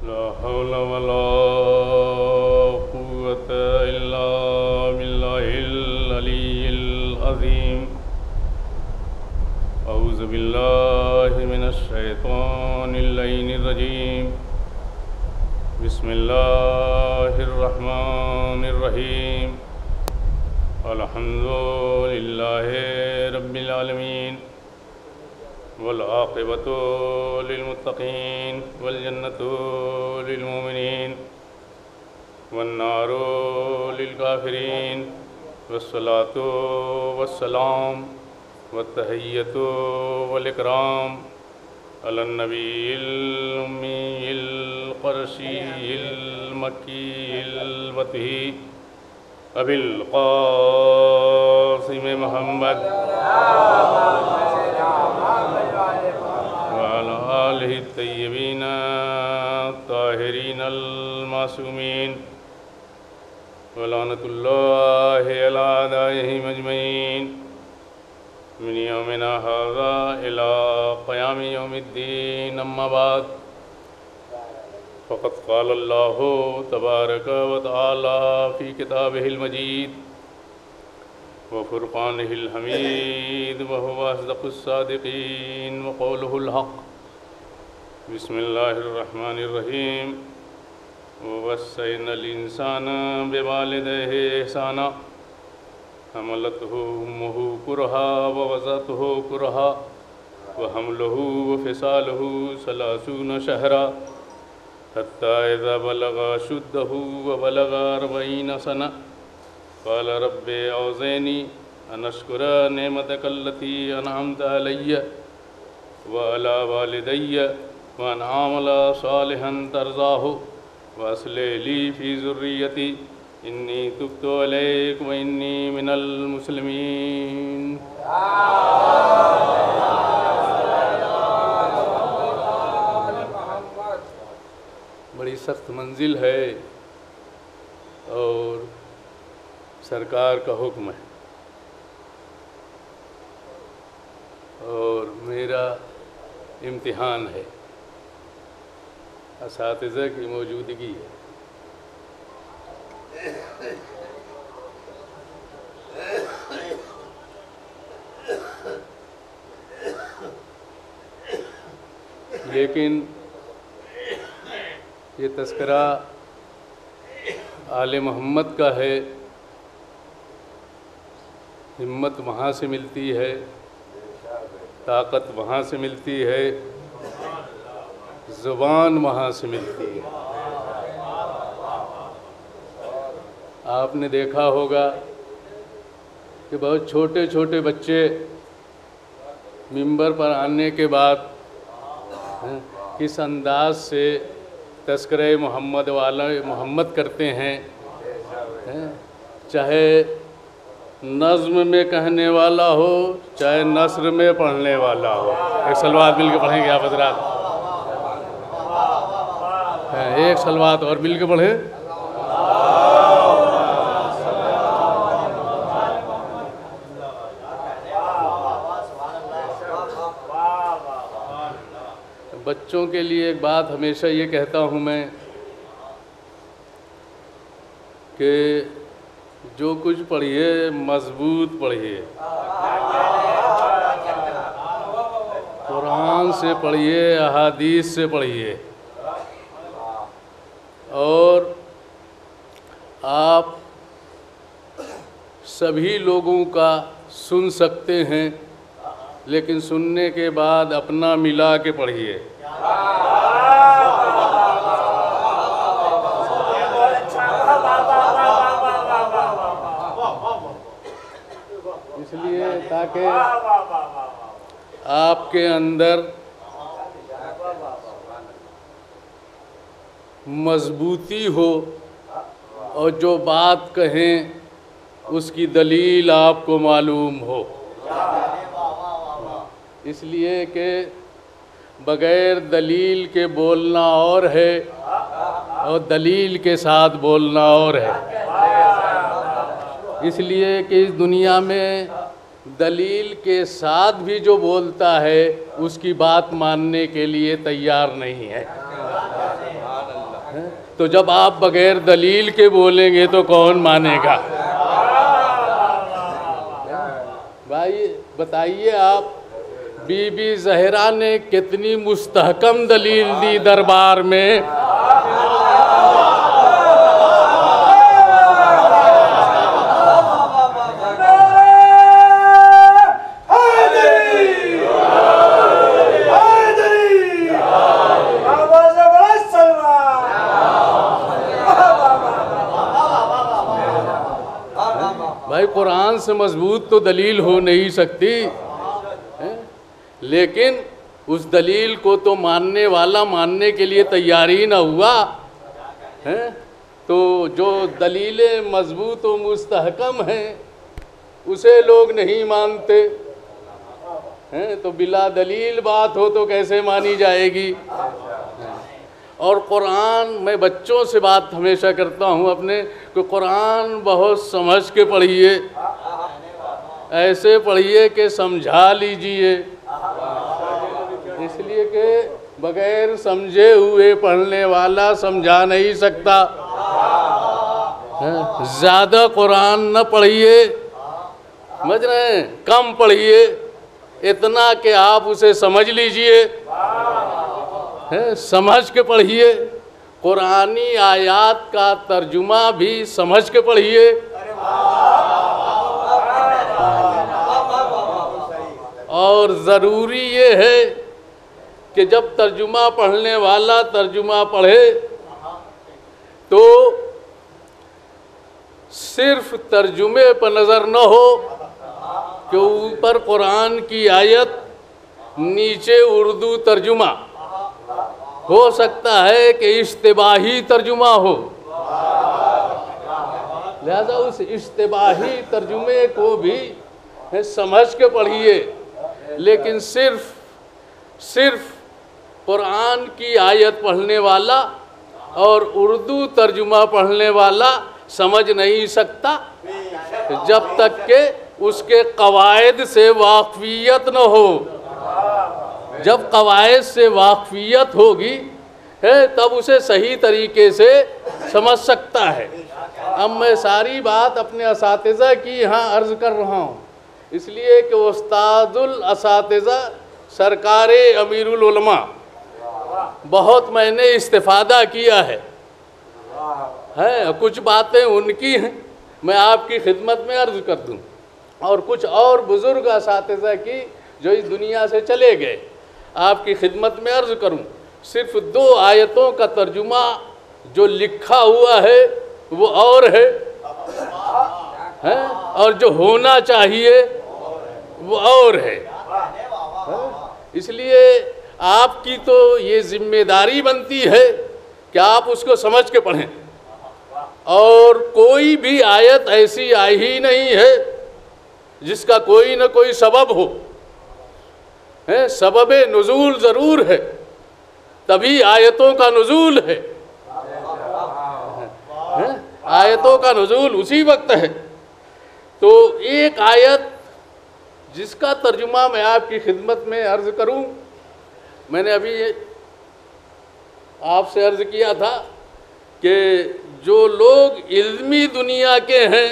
ला हौला वला कुव्वता इल्ला बिल्लाहिल अलिय्यिल अज़ीम। औज़ु बिल्लाहि मिनश शैतानिर लईनिर रजीम। बिस्मिल्लाहिर रहमानिर रहीम। अल्हम्दुलिल्लाहि रब्बिल आलमीन वल आक़िबतु लिल मुत्तक़ीन वल जन्नतु लिल मुमिनीन वन नारु लिल काफ़िरीन वस्सलातु वस्सलाम वत्तहिय्यतु वल इकराम अलन नबील उम्मील क़ुरशील मक्कील वतही अबिल क़ासिम मुहम्मद वअला आलिहि तय्यबीन ताहिरीन अल मासूमीन वलानतुल्लाहि अला अदाइहिम अजमईन मिन यौमिना हाज़ा इला क़यामि यौमिद्दीन। अम्मा बाद फ़क़द क़ाल अल्लाहु तबारक व तआला फ़ी किताबिहिल मजीद व फ़ुरक़ानिहिल हमीद व हुवा अस्दक़ुस सादिक़ीन व क़ौलुहुल हक़। बिस्मिल्लाहिर रहमानिर रहीम। ववस्सैनल इंसाना बिवालिदैहि इहसाना हमलतहु उम्मुहु कुरहा व वज़अतहु कुरहा व हम्लुहु व फ़िसालुहु सलासून शहरा हत्ता इज़ा बलगा अशुद्धहु व बलगा 40 सना क़ाल रब्बि औज़िनी अन अश्कुरा निअमतकल्लती अनअमत अलय्य व अला वालिदैय व अन आमला सालिहन तर्ज़ाहु व अस्लिह ली फ़ी ज़ुर्रियती इन्नी तुब्तु अलैक व इन्नी मिनल मुस्लिमीन। बड़ी सख्त मंजिल है और सरकार का हुक्म है और मेरा इम्तिहान है, असातिज़ा की मौजूदगी है। लेकिन ये तज़किरा आले मोहम्मद का है। हिम्मत वहाँ से मिलती है, ताकत वहाँ से मिलती है, ज़ुबान वहाँ से मिलती है। आपने देखा होगा कि बहुत छोटे छोटे बच्चे मिंबर पर आने के बाद किस अंदाज से तज़किरे मोहम्मद करते हैं, चाहे नज़्म में कहने वाला हो चाहे नस्र में पढ़ने वाला हो। एक सलवात मिल के पढ़ेंगे आप हज़रात, एक सलवात और मिल के पढ़ें। बच्चों के लिए एक बात हमेशा ये कहता हूँ मैं कि जो कुछ पढ़िए मजबूत पढ़िए, कुरान से पढ़िए, अहादीस से पढ़िए और आप सभी लोगों का सुन सकते हैं, लेकिन सुनने के बाद अपना मिला के पढ़िए। इसलिए ताकि आपके अंदर मजबूती हो और जो बात कहें उसकी दलील आपको मालूम हो। इसलिए कि बग़ैर दलील के बोलना और है और दलील के साथ बोलना और है। इसलिए कि इस दुनिया में दलील के साथ भी जो बोलता है उसकी बात मानने के लिए तैयार नहीं है। तो जब आप बगैर दलील के बोलेंगे तो कौन मानेगा? भाई बताइए आप, बीबी ज़हरा ने कितनी मुस्तहकम दलील दी दरबार में। भाई कुरान से मजबूत तो दलील हो नहीं सकती है? लेकिन उस दलील को तो मानने वाला मानने के लिए तैयार ही ना हुआ है। तो जो दलीलें मजबूत व मुस्तहकम हैं उसे लोग नहीं मानते हैं, तो बिला दलील बात हो तो कैसे मानी जाएगी। और कुरान, मैं बच्चों से बात हमेशा करता हूँ अपने, कि कुरान बहुत समझ के पढ़िए, ऐसे पढ़िए कि समझा लीजिए, इसलिए कि बगैर समझे हुए पढ़ने वाला समझा नहीं सकता। ज़्यादा कुरान न पढ़िए, समझ रहे हैं, कम पढ़िए, इतना कि आप उसे समझ लीजिए, समझ के पढ़िए। कुरानी आयात का तर्जुमा भी समझ के पढ़िए। और ज़रूरी ये है कि जब तर्जुमा पढ़ने वाला तर्जुमा पढ़े तो सिर्फ तर्जुमे पर नज़र न हो कि ऊपर कुरान की आयत नीचे उर्दू तर्जुमा। हो सकता है कि इश्तिबाही तर्जुमा हो, लिहाजा उस इश्तिबाही तर्जुमे को भी समझ के पढ़िए। लेकिन सिर्फ कुरान की आयत पढ़ने वाला और उर्दू तर्जुमा पढ़ने वाला समझ नहीं सकता जब तक के उसके कवायद से वाक़फ़ियत न हो। जब कवायद से वाक़फ़ियत होगी है तब उसे सही तरीके से समझ सकता है। अब मैं सारी बात अपने असातिज़ा की यहाँ अर्ज़ कर रहा हूँ, इसलिए कि उस्तादुल असातिज़ा सरकार अमीरुल उलमा बहुत मैंने इस्तिफ़ादा किया है। कुछ बातें उनकी हैं, मैं आपकी खिदमत में अर्ज़ कर दूँ, और कुछ और बुज़ुर्ग असातिज़ा की जो इस दुनिया से चले गए आपकी खिदमत में अर्ज़ करूं। सिर्फ 2 आयतों का तर्जुमा जो लिखा हुआ है वो और है, और जो होना चाहिए वो और है। इसलिए आपकी तो ये जिम्मेदारी बनती है कि आप उसको समझ के पढ़ें। और कोई भी आयत ऐसी आई ही नहीं है जिसका कोई न कोई सबब हो, सबब नुज़ूल ज़रूर है, तभी आयतों का नुज़ूल है। आयतों का नुज़ूल उसी वक्त है। तो एक आयत जिसका तर्जुमा मैं आपकी खिदमत में अर्ज़ करूं, मैंने अभी आपसे अर्ज़ किया था कि जो लोग इल्मी दुनिया के हैं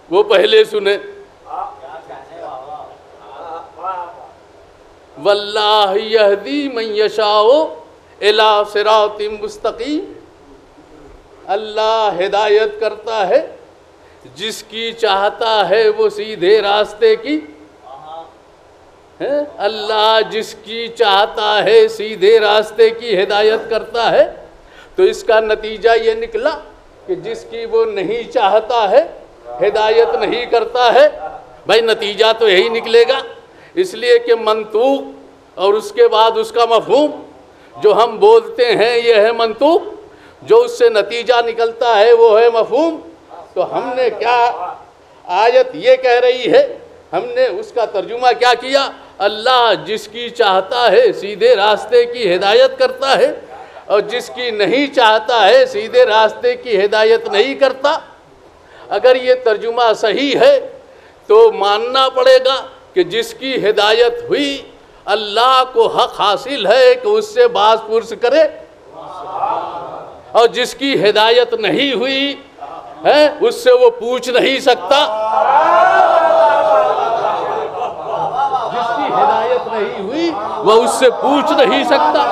वो पहले सुने। वल्लाह यहदी मन यशाओ इला सिरातिम मुस्तकीम, अल्लाह हिदायत करता है जिसकी चाहता है वो सीधे रास्ते की। अल्लाह जिसकी चाहता है सीधे रास्ते की हिदायत करता है। तो इसका नतीजा ये निकला कि जिसकी वो नहीं चाहता है हिदायत नहीं करता है। भाई नतीजा तो यही निकलेगा, इसलिए कि मंतूक और उसके बाद उसका मफ़हूम जो हम बोलते हैं ये है मंतूक, जो उससे नतीजा निकलता है वो है मफ़हूम। तो हमने क्या, आयत ये कह रही है, हमने उसका तर्जुमा क्या किया, अल्लाह जिसकी चाहता है सीधे रास्ते की हिदायत करता है और जिसकी नहीं चाहता है सीधे रास्ते की हिदायत नहीं करता। अगर ये तर्जुमा सही है तो मानना पड़ेगा कि जिसकी हिदायत हुई अल्लाह को हक हासिल है कि उससे बास पुरस करे, और जिसकी हिदायत नहीं हुई है उससे वो पूछ नहीं सकता। जिसकी हिदायत नहीं हुई वह उससे पूछ नहीं सकता।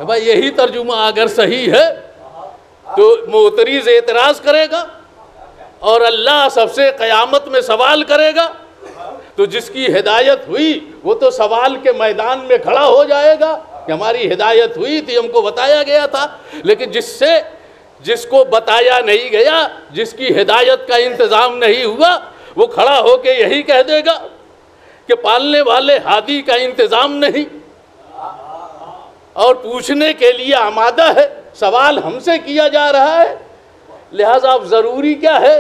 भाई यही तर्जुमा अगर सही है तो मोतरीज एतराज करेगा और अल्लाह सबसे क़यामत में सवाल करेगा। तो जिसकी हिदायत हुई वो तो सवाल के मैदान में खड़ा हो जाएगा कि हमारी हिदायत हुई थी, हमको बताया गया था। लेकिन जिसको बताया नहीं गया, जिसकी हिदायत का इंतज़ाम नहीं हुआ, वो खड़ा होके यही कह देगा कि पालने वाले हादी का इंतज़ाम नहीं, और पूछने के लिए आमादा है, सवाल हमसे किया जा रहा है। लिहाजा अब ज़रूरी क्या है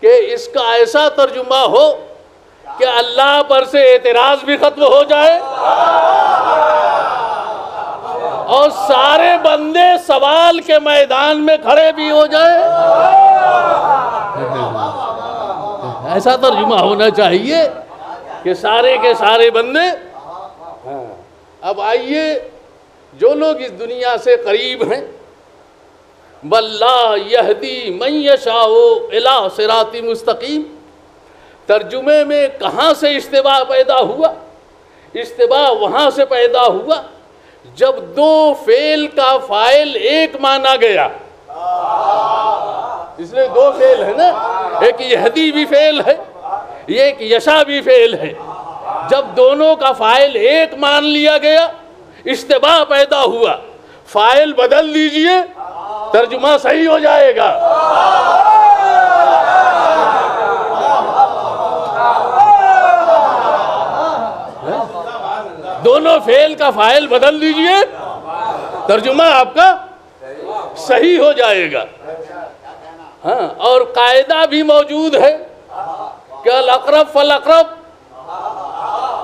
कि इसका ऐसा तर्जुमा हो कि अल्लाह पर से एतराज़ भी ख़त्म हो जाए और सारे बंदे सवाल के मैदान में खड़े भी हो जाए। ऐसा तर्जुमा होना चाहिए कि सारे के सारे बंदे। अब आइए, जो लोग इस दुनिया से करीब हैं, वल्लाह यहदी मन यशाओ इला सिराती मुस्तकीम, तर्जुमे में कहाँ से इस्तिवा पैदा हुआ? इस्तिवा वहाँ से पैदा हुआ जब दो फेल का फाइल एक माना गया। इसलिए दो फेल है ना, एक यहदी भी फेल है, एक यशा भी फेल है। जब दोनों का फाइल एक मान लिया गया, इस्तिवा पैदा हुआ। फाइल बदल दीजिए, तर्जुमा सही हो जाएगा। दोनों फेल का फाइल बदल दीजिए, तर्जुमा आपका सही हो जाएगा। हाँ, और कायदा भी मौजूद है कि अल अक़रब फल अक़रब,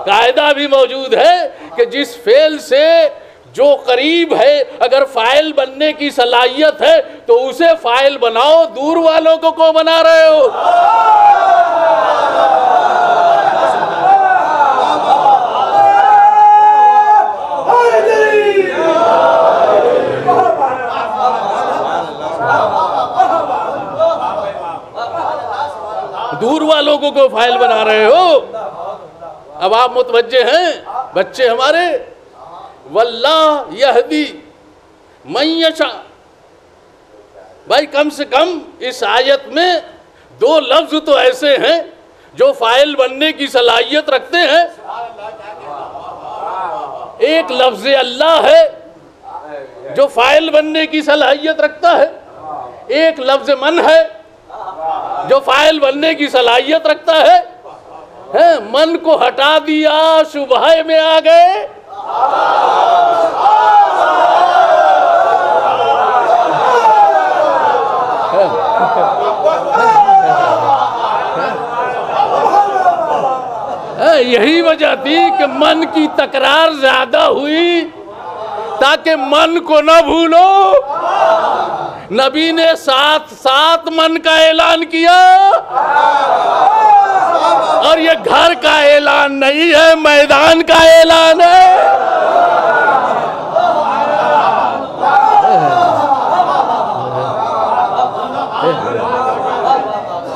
कायदा भी मौजूद है कि जिस फेल से जो करीब है, अगर फाइल बनने की सलाहियत है तो उसे फाइल बनाओ, दूर वालों को क्यों बना रहे हो? दूर वालों को क्यों फाइल बना रहे हो? अब आप मुतवज्जे हैं बच्चे हमारे, वल्लाह यहदी मन यशा। भाई कम से कम इस आयत में दो लफ्ज तो ऐसे हैं जो फाइल बनने की सलाहियत रखते हैं। एक लफ्ज अल्लाह है जो फाइल बनने की सलाहियत रखता है, एक लफ्ज मन है जो फाइल बनने की सलाहियत रखता है। मन को हटा दिया, शुबह में आ गए। यही वजह थी कि मन की तकरार ज्यादा हुई ताकि मन को न भूलो। नबी ने साथ मन का ऐलान किया, और ये घर का ऐलान नहीं है, मैदान का ऐलान है।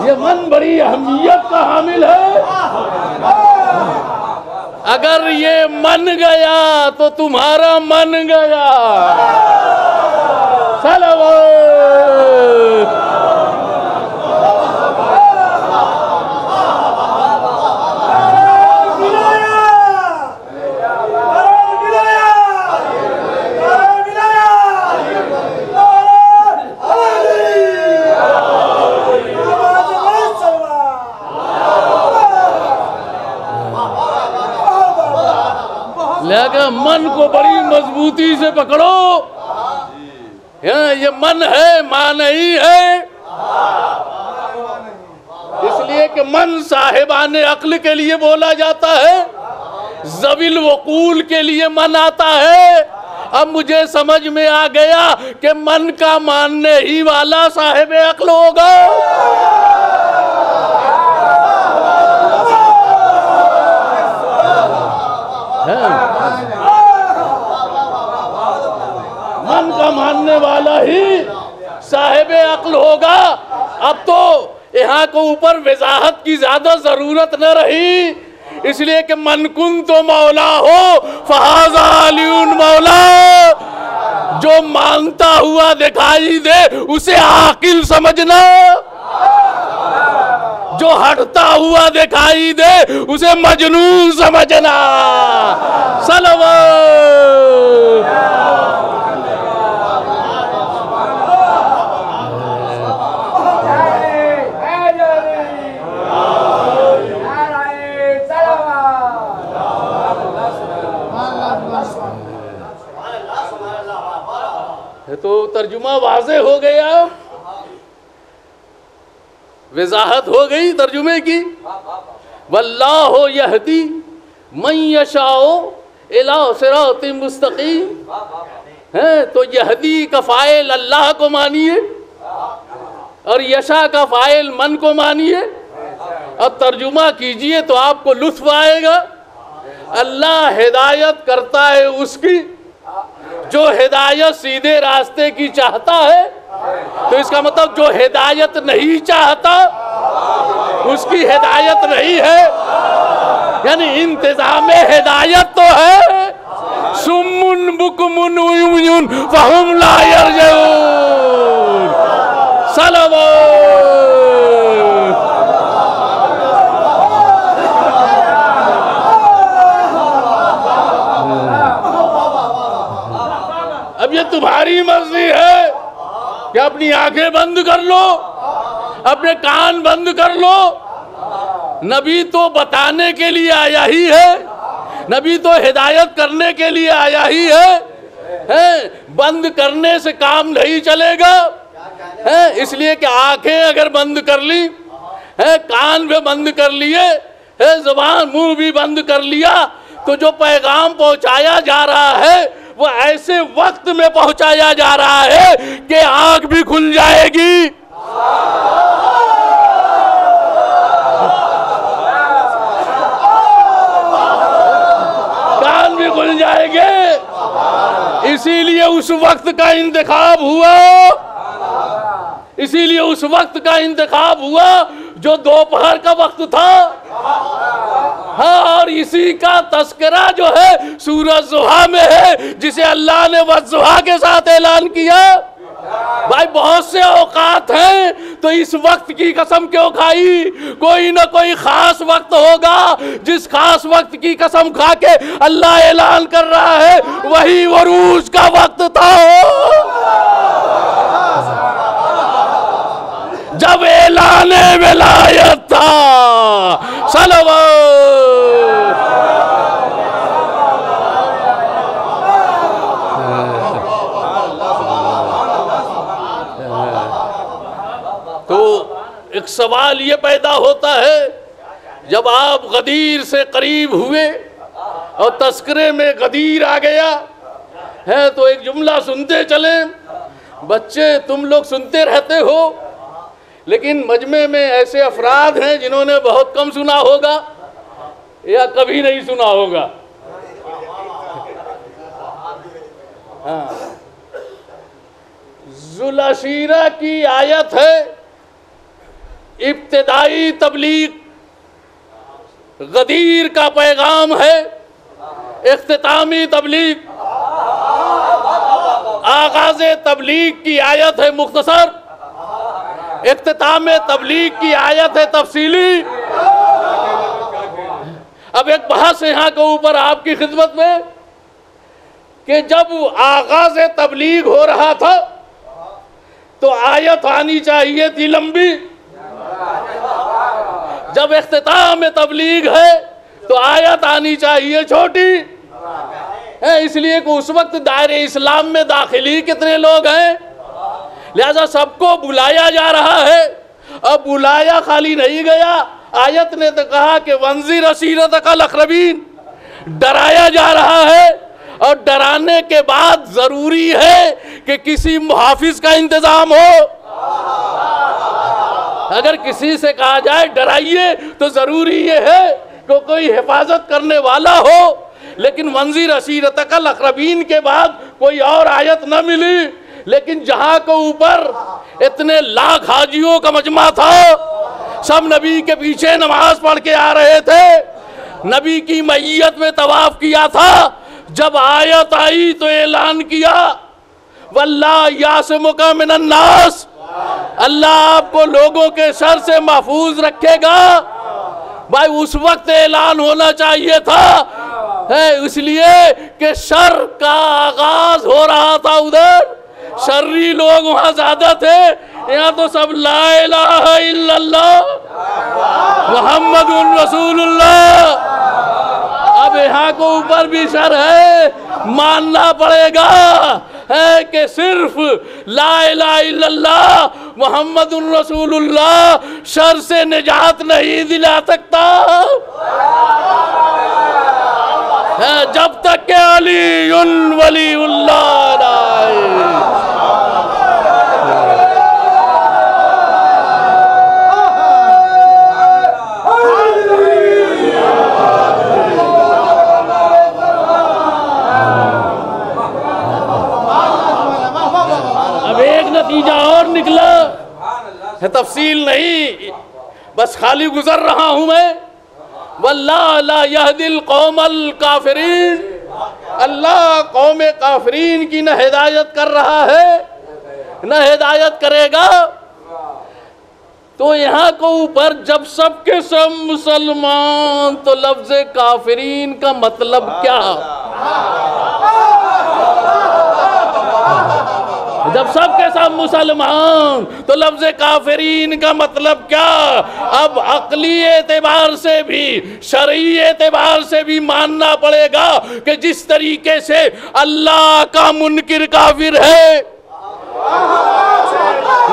ये मन बड़ी अहमियत का हामिल है। अगर ये मन गया तो तुम्हारा मन गया। लेकिन मन को बड़ी मजबूती से पकड़ो। ये मन है, मां नहीं है। इसलिए कि मन साहिबाने अक्ल के लिए बोला जाता है, ज़विल वक़ूल के लिए मन आता है, अब मुझे समझ में आ गया कि मन का मानने ही वाला साहिब अक्ल होगा। मन का मानने वाला ही साहिब अक्ल होगा। अब तो यहाँ को ऊपर वजाहत की ज्यादा जरूरत न रही, इसलिए कि मनकुन तो मौला हो फहाजा अलीउन मौला। जो मानता हुआ दिखाई दे उसे आकिल समझना, जो हटता हुआ दिखाई दे उसे मजनून समझना। सलवात तो तर्जुमा वाज़े हो गया, वजाहत हो गई तर्जुमे की। वल्लाहु यहदी मन यशाओ इला सिरातिम मुस्तकीम है, तो यहदी का फ़ाइल अल्लाह को मानिए और यशा का फ़ाइल मन को मानिए। अब तर्जुमा कीजिए तो आपको लुत्फ़ आएगा। अल्लाह हिदायत करता है उसकी जो हिदायत सीधे रास्ते की चाहता है, तो इसका मतलब जो हिदायत नहीं चाहता उसकी हिदायत नहीं है, यानी इंतजाम हिदायत तो है। सुम्मुन बुकमुन उम्युन फहुम ला यरजून। सलवात अब ये तुम्हारी मर्जी है कि अपनी आंखें बंद कर लो, अपने कान बंद कर लो। नबी तो बताने के लिए आया ही है, नबी तो हिदायत करने के लिए आया ही है? बंद करने से काम नहीं चलेगा है, इसलिए कि आंखें अगर बंद कर ली है, कान भी बंद कर लिए है, जुबान मुंह भी बंद कर लिया, तो जो पैगाम पहुंचाया जा रहा है वो ऐसे वक्त में पहुंचाया जा रहा है कि आंख भी खुल जाएगी, कान भी खुल जाएंगे। इसीलिए उस वक्त का इंतखाब हुआ, इसीलिए उस वक्त का इंतखाब हुआ जो दोपहर का वक्त था। हाँ, और इसी का तस्करा जो है सूरज ज़ुहा में है, जिसे अल्लाह ने वज़्ज़ुहा के साथ ऐलान किया। भाई बहुत से औकात हैं, तो इस वक्त की कसम क्यों खाई? कोई ना कोई खास वक्त होगा, जिस खास वक्त की कसम खा के अल्लाह ऐलान कर रहा है वही वरूज का वक्त था, जब ऐलाने विलायत था। सलवात तो एक सवाल ये पैदा होता है, जब आप गदीर से करीब हुए और तस्करे में गदीर आ गया है, तो एक जुमला सुनते चले। बच्चे तुम लोग सुनते रहते हो, लेकिन मजमे में ऐसे अफराद हैं जिन्होंने बहुत कम सुना होगा या कभी नहीं सुना होगा। हाँ, ज़ुलअशीरा की आयत है, इब्तिदाई तबलीग, गदीर का पैगाम है, इख्तितामी तबलीग, आगाज़ तबलीग की आयत है मुख्तसर, इख्तिताम तबलीग की आयत है तफसीली। अब एक बहस यहाँ के ऊपर आपकी खिदमत में कि जब आगाज़ तबलीग हो रहा था तो आयत आनी चाहिए थी लंबी, जब इख्तिताम तबलीग है तो आयत आनी चाहिए छोटी है। इसलिए कि उस वक्त दायरे इस्लाम में दाखिली कितने लोग हैं, लिहाजा सबको बुलाया जा रहा है। अब बुलाया खाली नहीं गया, आयत ने तो कहा कि वंज़िर अशीरतकल अक़रबीन, डराया जा रहा है। और डराने के बाद जरूरी है कि किसी मुहाफिज का इंतजाम हो। अगर किसी से कहा जाए डराइए तो जरूरी ये है कि कोई हिफाजत करने वाला हो। लेकिन वंजीर अशीरतकल अक़रबीन के बाद कोई और आयत न मिली। लेकिन जहां को ऊपर इतने लाख हाजियों का मजमा था, सब नबी के पीछे नमाज पढ़ के आ रहे थे, नबी की मैयत में तवाफ किया था। जब आयत आई तो ऐलान किया वल्लाह यासिमुका मिनन नास, अल्लाह आपको लोगों के शर से महफूज रखेगा। भाई उस वक्त ऐलान होना चाहिए था, है इसलिए कि शर का आगाज हो रहा था। उधर शर्री लोग वहां ज्यादा थे, यहाँ तो सब ला इलाहा इल्लल्लाह मुहम्मदुर रसूलुल्लाह। अब यहाँ को ऊपर भी शर है, मानना पड़ेगा है कि सिर्फ ला इलाहा इल्लल्लाह मुहम्मदुर रसूलुल्लाह शर से निजात नहीं दिला सकता है, जब तक के अलीउल वलीउल्लाह ना। अब एक नतीजा और निकला है, तफसील नहीं, बस खाली गुजर रहा हूं मैं। वल्लाह ला यहदिल कौमल काफिरीन, अल्लाह कौम काफिरीन की न हिदायत कर रहा है न हिदायत करेगा। तो यहाँ को ऊपर जब सबके सब मुसलमान, तो लफ्ज काफिरीन का मतलब क्या? जब सबके सब मुसलमान तो लफ्ज काफिरीन का मतलब क्या? अब अक्ली एतबार से भी शरई एतबार से भी मानना पड़ेगा कि जिस तरीके से अल्लाह का मुनकिर काफिर है,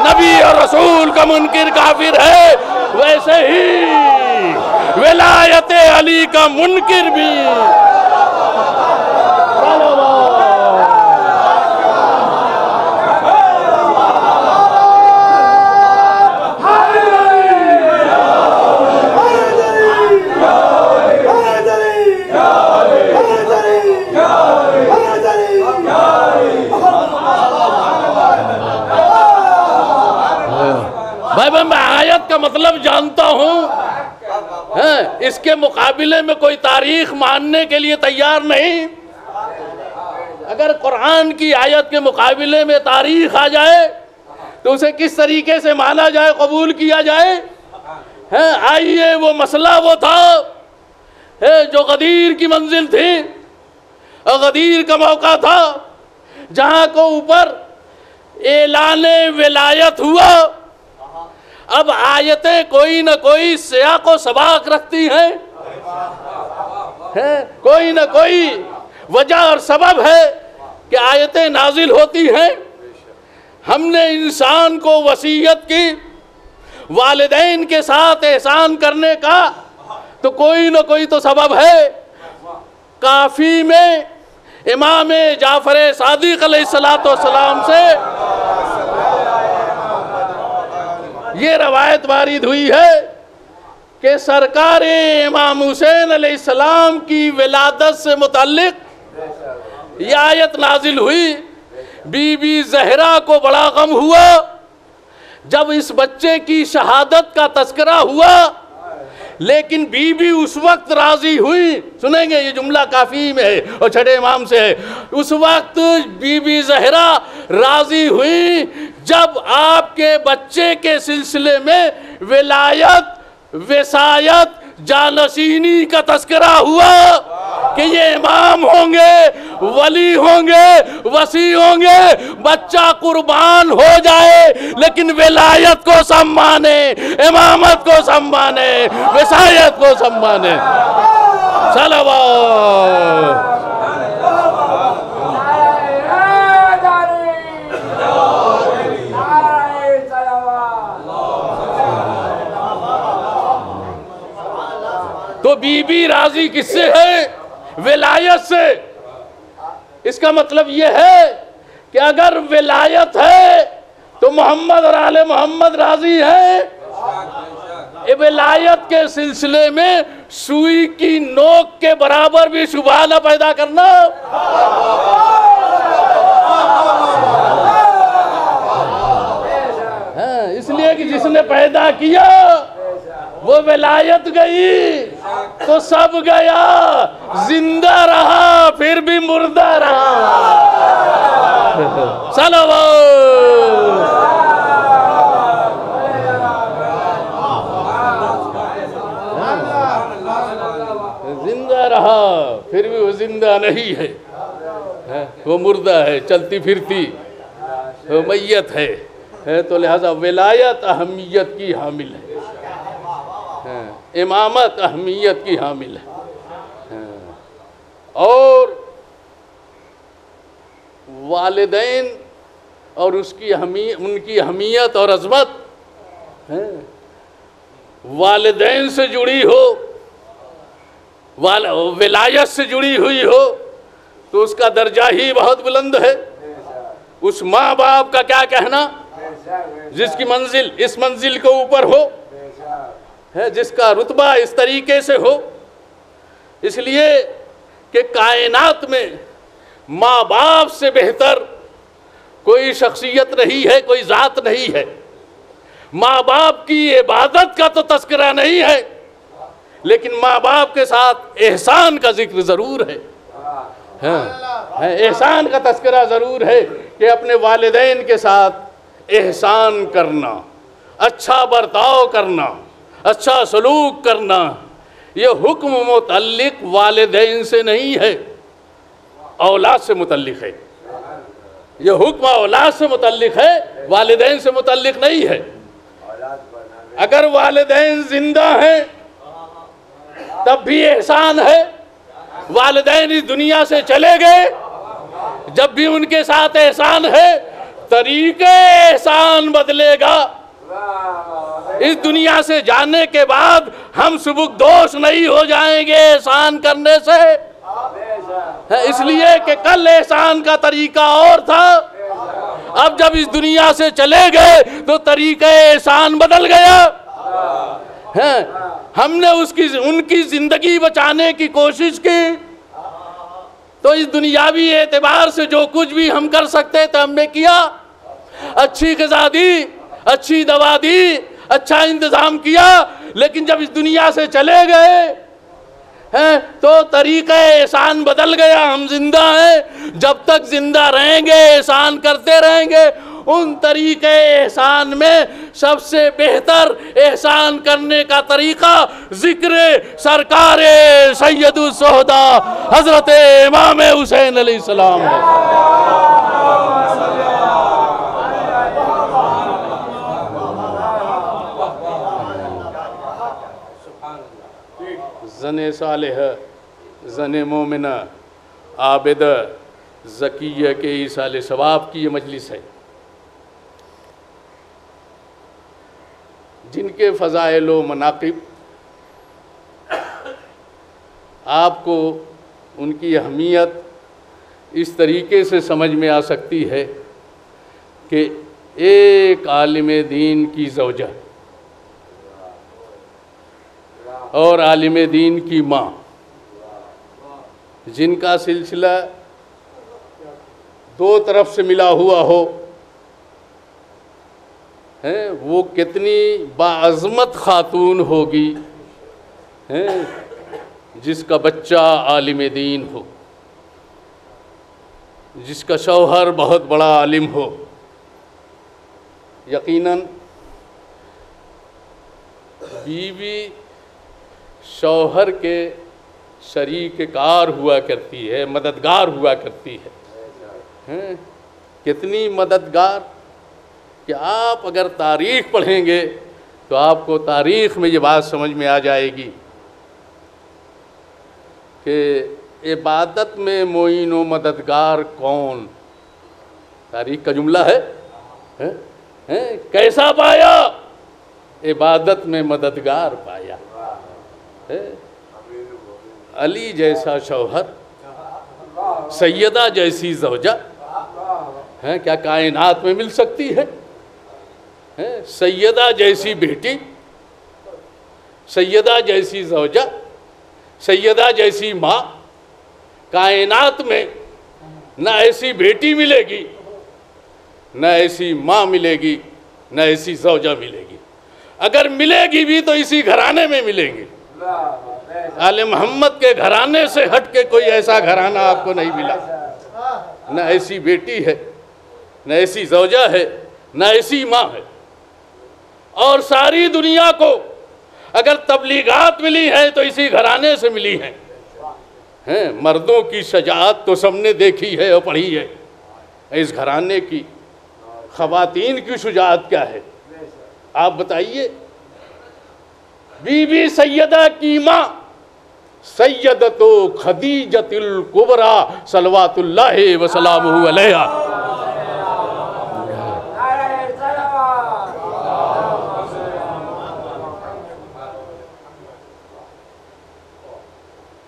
नबी और रसूल का मुनकिर काफिर है, वैसे ही विलायत अली का मुनकिर भी। भाई मैं आयत का मतलब जानता हूं, इसके मुकाबले में कोई तारीख मानने के लिए तैयार नहीं। अगर कुरान की आयत के मुकाबले में तारीख आ जाए तो उसे किस तरीके से माना जाए, कबूल किया जाए? आइए, वो मसला वो था जो गदीर की मंजिल थी और गदीर का मौका था, जहां को ऊपर ऐलाने विलायत हुआ। अब आयतें कोई न कोई सियाक व सबाक रखती हैं, कोई न कोई वजह और सबब है कि आयतें नाजिल होती हैं। हमने इंसान को वसीयत की वालिदैन के साथ एहसान करने का, तो कोई न कोई तो सबब है। काफी में इमाम जाफर सादिक अलैहिस्सलाम से ये रवायत वारिद हुई है कि सरकार इमाम हुसैन अलैहिस्सलाम की विलादत से मुताल्लिक यह आयत नाजिल हुई। बीबी ज़हरा को बड़ा गम हुआ जब इस बच्चे की शहादत का तस्करा हुआ, लेकिन बीबी उस वक्त राजी हुई। सुनेंगे, ये जुमला काफी में है और छठे इमाम से है। उस वक्त बीबी ज़हरा राजी हुई जब आपके बच्चे के सिलसिले में विलायत, विसायत, जानशीनी का तस्करा हुआ कि ये इमाम होंगे, वली होंगे, वसी होंगे, बच्चा कुर्बान हो जाए लेकिन विलायत को सम्माने, इमामत को सम्माने, विसायत को सम्माने। सलावत। तो बीबी राजी किससे है? विलायत से। इसका मतलब ये है कि अगर विलायत है तो मोहम्मद और आले मोहम्मद राजी है। विलायत के सिलसिले में सुई की नोक के बराबर भी शुबहा न पैदा करना। इसलिए कि जिसने पैदा किया वो विलायत गई तो सब गया, जिंदा रहा फिर भी मुर्दा रहा। जिंदा रहा फिर भी वो जिंदा नहीं है, वो मुर्दा है, चलती फिरती वो मैयत है। तो लिहाजा विलायत अहमियत की हामिल है, इमामत अहमियत की हामिल है। और वालिदैन और उनकी अहमियत और अजमत वालिदैन से जुड़ी हो, विलायत से जुड़ी हुई हो तो उसका दर्जा ही बहुत बुलंद है। उस माँ बाप का क्या कहना जिसकी मंजिल इस मंजिल के ऊपर हो, है जिसका रुतबा इस तरीके से हो। इसलिए कि कायनात में माँ बाप से बेहतर कोई शख्सियत नहीं है, कोई ज़ात नहीं है। माँ बाप की इबादत का तो तस्करा नहीं है, लेकिन माँ बाप के साथ एहसान का जिक्र ज़रूर है। एहसान का तस्करा ज़रूर है कि अपने वालिदैन के साथ एहसान करना, अच्छा बर्ताव करना, अच्छा सलूक करना। ये हुक्म मुतल्लिक वालिदैन से नहीं है, औलाद से मुतल्लिक है। ये हुक्म औलाद से मुतल्लिक है, वालिदैन से मुतल्लिक नहीं है। अगर वालिदैन जिंदा हैं तब भी एहसान है, वालिदैन इस दुनिया से चले गए जब भी उनके साथ एहसान है, तरीके एहसान बदलेगा। इस दुनिया से जाने के बाद हम सुबुकदोश नहीं हो जाएंगे एहसान करने से, इसलिए कि कल एहसान का तरीका और था, अब जब इस दुनिया से चले गए तो तरीका एहसान बदल गया है। हमने उनकी जिंदगी बचाने की कोशिश की तो इस दुनियावी एतबार से जो कुछ भी हम कर सकते थे हमने किया। अच्छी ग़िज़ा दी, अच्छी दवा दी, अच्छा इंतज़ाम किया, लेकिन जब इस दुनिया से चले गए हैं तो तरीक़ा एहसान बदल गया। हम जिंदा हैं, जब तक जिंदा रहेंगे एहसान करते रहेंगे। उन तरीक़े एहसान में सबसे बेहतर एहसान करने का तरीक़ा ज़िक्र सरकार सैयदुस शुहदा हज़रत इमाम हुसैन अलैहिस्सलाम है। ज़ने सालेह, ज़ने मोमिना, आबिद, ज़किया के ईसाले सवाब की ये मजलिस है, जिनके फ़ज़ाइल व मनाक़िब आपको उनकी अहमियत इस तरीके से समझ में आ सकती है कि एक आलिम दीन की ज़ौजा और आलिम दीन की माँ, जिनका सिलसिला दो तरफ से मिला हुआ हो, है वो कितनी बाअज़मत खातून होगी, है जिसका बच्चा आलिम दीन हो, जिसका शौहर बहुत बड़ा आलिम हो। यकीनन बीवी शौहर के शरीक कार हुआ करती है, मददगार हुआ करती है। कितनी मददगार कि आप अगर तारीख़ पढ़ेंगे तो आपको तारीख़ में ये बात समझ में आ जाएगी कि इबादत में मोइन व मददगार कौन। तारीख़ का जुमला है? कैसा पाया? इबादत में मददगार पाया है। अली जैसा शौहर सैयदा जैसी ज़ौजा है क्या कायनात में मिल सकती है? सैयदा जैसी बेटी, सैयदा जैसी ज़ौजा, सैयदा जैसी माँ, कायनात में न ऐसी बेटी मिलेगी, न ऐसी माँ मिलेगी, न ऐसी ज़ौजा मिलेगी। अगर मिलेगी भी तो इसी घराने में मिलेंगी। आले मोहम्मद के घराने से हट के कोई ऐसा घराना आपको नहीं मिला। न ऐसी बेटी है, न ऐसी ज़ौजा है, न ऐसी माँ है। और सारी दुनिया को अगर तबलीगात मिली है तो इसी घराने से मिली हैं। मर्दों की शजाअत तो सबने देखी है और पढ़ी है, इस घराने की ख़वातीन की शुजाअत क्या है आप बताइए। बीबी सैयदा की माँ सैयदतो खदीजतुल कुबरा सलवातुल्लाहि व सलामुहु अलैहा।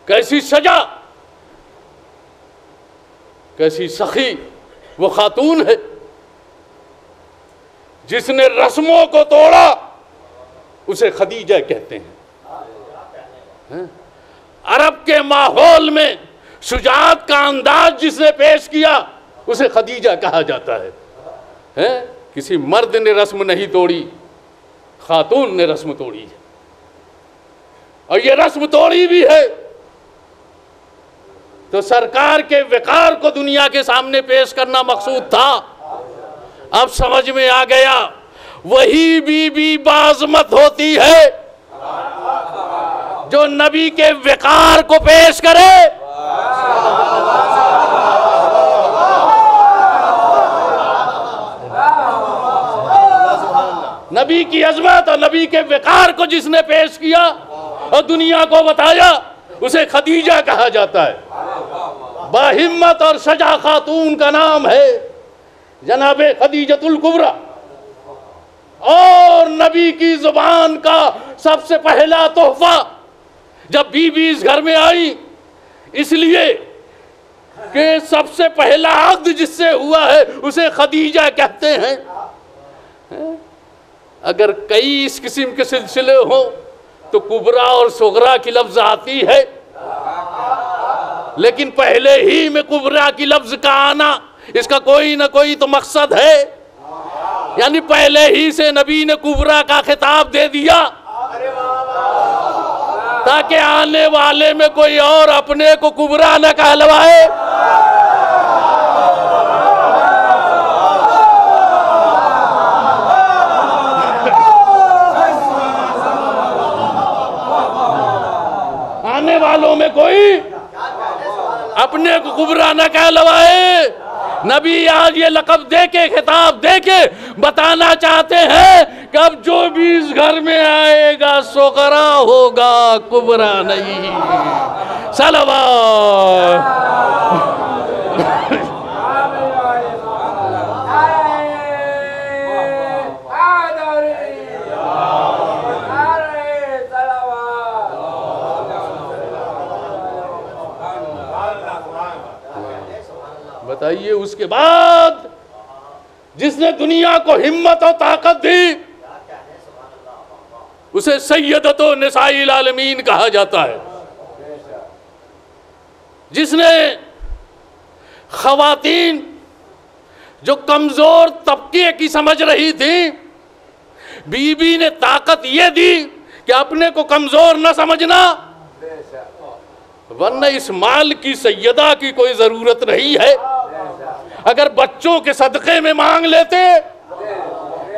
कैसी सजा, कैसी सखी वो खातून है जिसने रस्मों को तोड़ा, उसे खदीजा कहते हैं। अरब के माहौल में शुजाअत का अंदाज जिसने पेश किया उसे खदीजा कहा जाता है। किसी मर्द ने रस्म नहीं तोड़ी, खातून ने रस्म तोड़ी है, और ये रस्म तोड़ी भी है तो सरकार के वकार को दुनिया के सामने पेश करना मकसूद था। अब समझ में आ गया, वही बीबी बाज़मत होती है जो नबी के वकार को पेश करे। नबी की अजमत और नबी के वकार को जिसने पेश किया और दुनिया को बताया उसे खदीजा कहा जाता है। बाहिम्मत और सजा खातून का नाम है जनाबे खदीजतुल कुबरा। और नबी की जुबान का सबसे पहला तोहफा जब बीबी इस घर में आई, इसलिए कि सबसे पहला अक्द जिससे हुआ है उसे खदीजा कहते हैं। अगर कई इस किस्म के सिलसिले हों तो कुबरा और सुगरा की लफ्ज आती है, लेकिन पहले ही में कुबरा की लफ्ज का आना इसका कोई ना कोई तो मकसद है। यानी पहले ही से नबी ने कुबरा का खिताब दे दिया ताकि आने वाले में कोई और अपने को कुबरा न कहलवाए। आने वालों में कोई अपने को कुबरा न कहलवाए। नबी आज ये लक़ब दे के, खिताब दे के बताना चाहते हैं कि अब जो भी इस घर में आएगा सोगरा होगा, कुबरा नहीं। सलवात। बताइए, उसके बाद जिसने दुनिया को हिम्मत और ताकत दी उसे सैयदतो निसाइल आलमीन कहा जाता है। जिसने खवातीन जो कमजोर तबके की समझ रही थी, बीबी ने ताकत ये दी कि अपने को कमजोर न समझना, वरना इस माल की सैयदा की कोई जरूरत नहीं है। अगर बच्चों के सदक़े में मांग लेते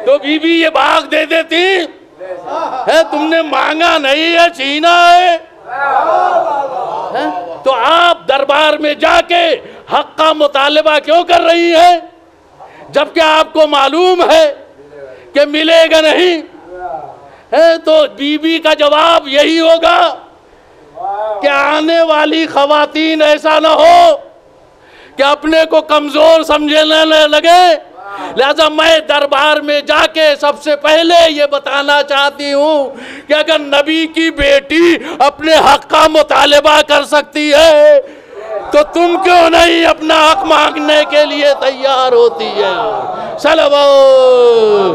तो बीबी ये भाग दे देती है, तुमने मांगा नहीं है, छीना है। तो आप दरबार में जाके हक का मुतालबा क्यों कर रही हैं, जबकि आपको मालूम है कि मिलेगा नहीं है। तो बीबी का जवाब यही होगा कि आने वाली खवातीन ऐसा ना हो कि अपने को कमजोर समझने लगे। लिहाजा मैं दरबार में जाके सबसे पहले ये बताना चाहती हूँ कि अगर नबी की बेटी अपने हक का मुतालबा कर सकती है तो तुम क्यों नहीं अपना हक मांगने के लिए तैयार होती है? सल्लल्लाहु।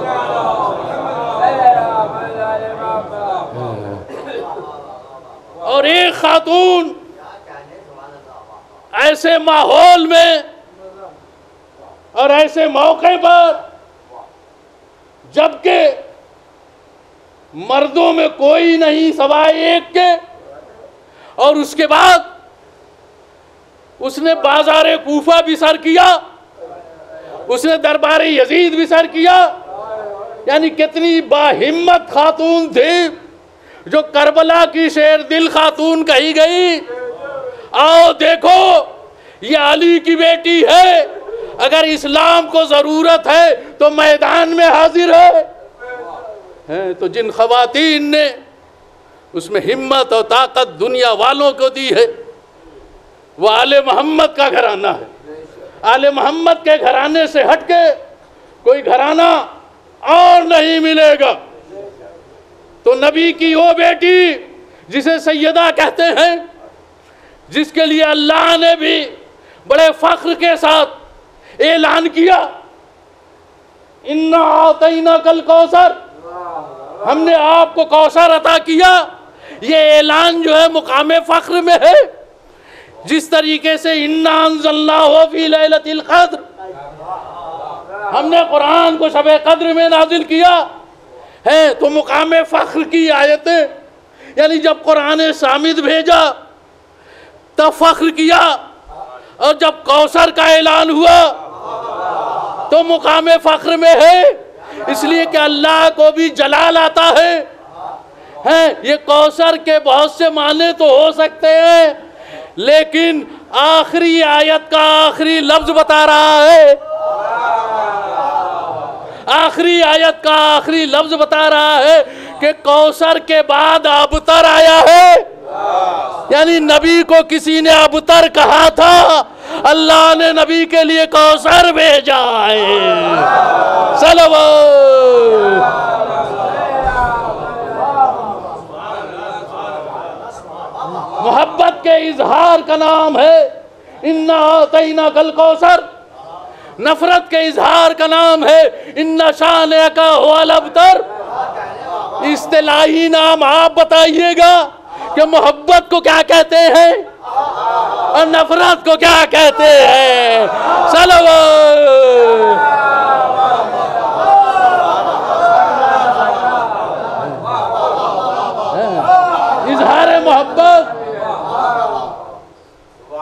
और एक खातून ऐसे माहौल में और ऐसे मौके पर, जबकि मर्दों में कोई नहीं सवाए एक के, और उसके बाद उसने बाजारे कूफा भी सर किया, उसने दरबारे यजीद भी सर किया। यानी कितनी बाहिम्मत खातून थी जो करबला की शेर दिल खातून कही गई। आओ देखो, ये अली की बेटी है, अगर इस्लाम को जरूरत है तो मैदान में हाजिर है। तो जिन खवातीन ने उसमें हिम्मत और ताकत दुनिया वालों को दी है, वो आले मोहम्मद का घराना है। आले मोहम्मद के घराने से हटके कोई घराना और नहीं मिलेगा। तो नबी की वो बेटी जिसे सैयदा कहते हैं, जिसके लिए अल्लाह ने भी बड़े फख्र के साथ ऐलान किया, इन्ना आतैना कल कौसर, हमने आपको कौसर अता किया। ये ऐलान जो है मुकामे फख्र में है। जिस तरीके से इन्ना अंज़लनाहु फी लैलतिल क़द्र, हमने कुरान को शब कद्र में नाजिल किया है, तो मुकामे फख्र की आयतें, यानी जब कुरान सामिद भेजा तब फख्र किया, और जब कौसर का ऐलान हुआ तो मुकामे फख्र में है। इसलिए कि अल्लाह को भी जलाल आता है। ये कौसर के बहुत से माने तो हो सकते हैं, लेकिन आखिरी आयत का आखिरी लफ्ज बता रहा है, आखिरी आयत का आखिरी लफ्ज बता रहा है कि कौसर के बाद अबतर आया है। यानी नबी को किसी ने अबतर कहा था, अल्लाह ने नबी के लिए कौसर भेजा है। सल्लल्लाहु। मोहब्बत के इजहार का नाम है इन्ना आतैना कल कौसर। नफरत के इजहार का नाम है इन्ना शाने का हुवल अबतर। इस्तिलाही नाम आप बताइएगा कि मोहब्बत को क्या कहते हैं और नफरत को क्या कहते हैं। सल्लल्लाहु। इजहार मोहब्बत,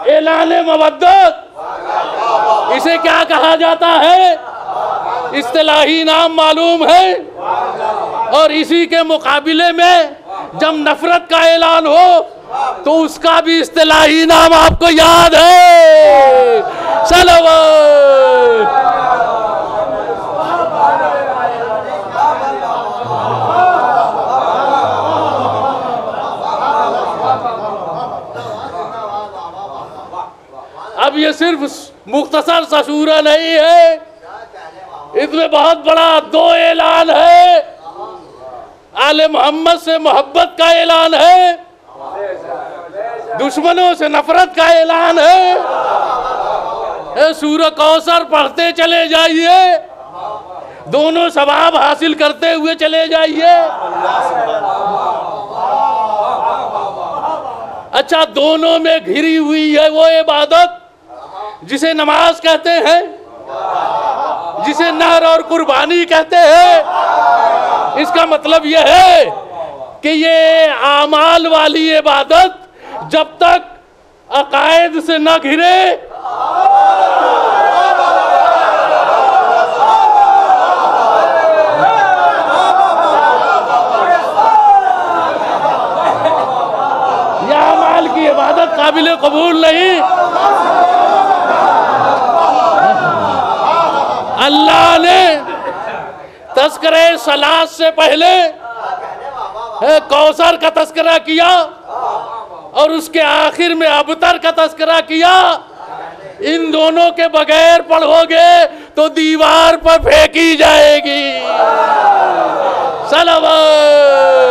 ऐलाने मवद्दत, इसे क्या कहा जाता है? इस्तिलाही नाम मालूम है। और इसी के मुकाबले में जब नफरत का ऐलान हो तो उसका भी इस्तिलाही नाम आपको याद है। सल्लल्लाहु। अब ये सिर्फ मुख्तसर सा सूरा नहीं है, इसमें बहुत बड़ा दो ऐलान है। आले मोहम्मद से मोहब्बत का ऐलान है, दुश्मनों से नफरत का ऐलान है। सूरह कौसर पढ़ते चले जाइए, दोनों सवाब हासिल करते हुए चले जाइए। अच्छा, दोनों में घिरी हुई है वो इबादत जिसे नमाज कहते हैं, जिसे नहर और कुर्बानी कहते हैं। इसका मतलब यह है कि ये आमाल वाली इबादत जब तक अकायद से न घिरे, यह आमाल की इबादत काबिल कबूल नहीं। अल्लाह ने तस्करे सलात से पहले कौसर का तस्करा किया और उसके आखिर में अबतर का तस्करा किया। इन दोनों के बगैर पढ़ोगे तो दीवार पर फेंकी जाएगी। सल्लल्लाहु।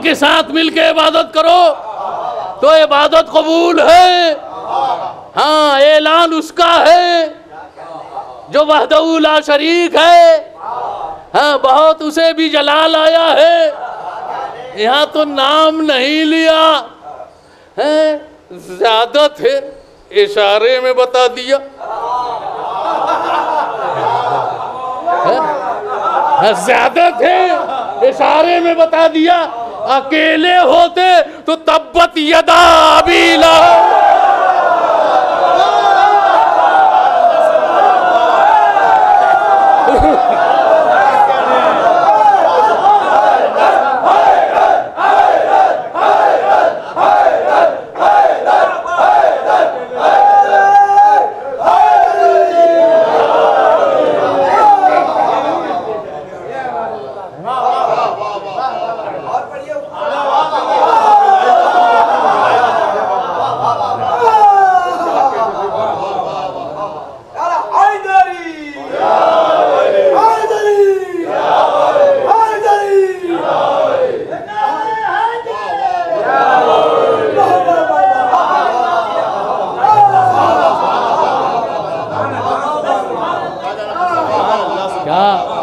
के साथ मिलके इबादत करो तो इबादत कबूल है। हाँ, ऐलान उसका है जो वहदहू ला शरीक है। हाँ, बहुत उसे भी जलाल आया है। यहाँ तो नाम नहीं लिया है, ज्यादा थे इशारे में बता दिया। ज्यादा थे इशारे में बता दिया। अकेले होते तो तब्बत यदा अबी लहब।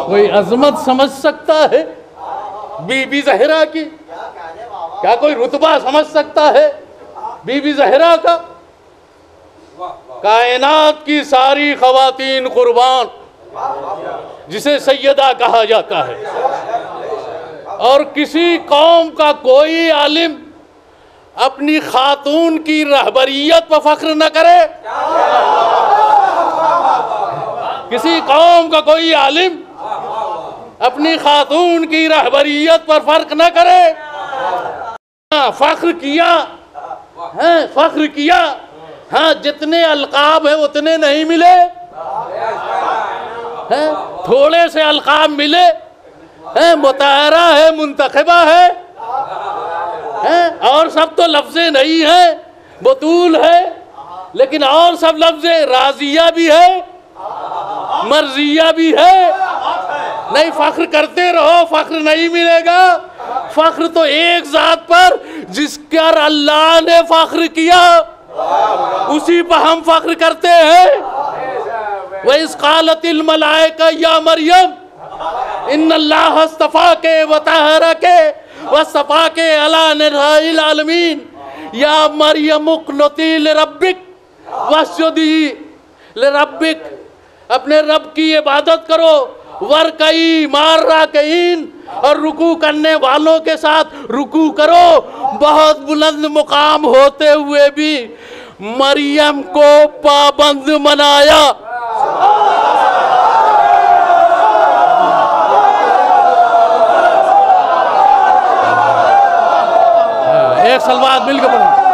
कोई अजमत समझ सकता है बीबी ज़हरा की? क्या कोई रुतबा समझ सकता है बीबी ज़हरा का? कायनात की सारी ख़वातीन कुर्बान, जिसे सैयदा कहा जाता है, और किसी कौम का कोई आलिम अपनी खातून की रहबरियत पर फख्र न करे। किसी कौम का कोई आलिम अपनी खातून की रहबरियत पर फर्क न करे। फख्र किया है, फख्र किया। हाँ, जितने अलकाब है उतने नहीं मिले हैं, थोड़े से अलकाब मिले हैं। मुताहरा है, मुंतखबा है, और सब तो लफ्ज़े नहीं है। बतूल है, लेकिन और सब लफ्ज़े राजिया भी है, मर्जिया भी है। नहीं, फख्र करते रहो, फख्र नहीं मिलेगा। फख्र तो एक ज़ात पर जिस पर अल्लाह ने फख्र किया, उसी पर हम फख्र करते हैं। व इज़ क़ालतिल मलाइका या मरियम इन्नल्लाह अस्तफ़ाके व तहरके व सफ़ाके अला निसाइल आलमीन या मरियम उक़नुती लिरब्बिक वस्जुदी लिरब्बिक। अपने रब की इबादत करो, वरकई मार राकईन, और रुकू करने वालों के साथ रुकू करो। बहुत बुलंद मुकाम होते हुए भी मरियम को पाबंद बनाया। एक सलवात मिलकर पढ़ो।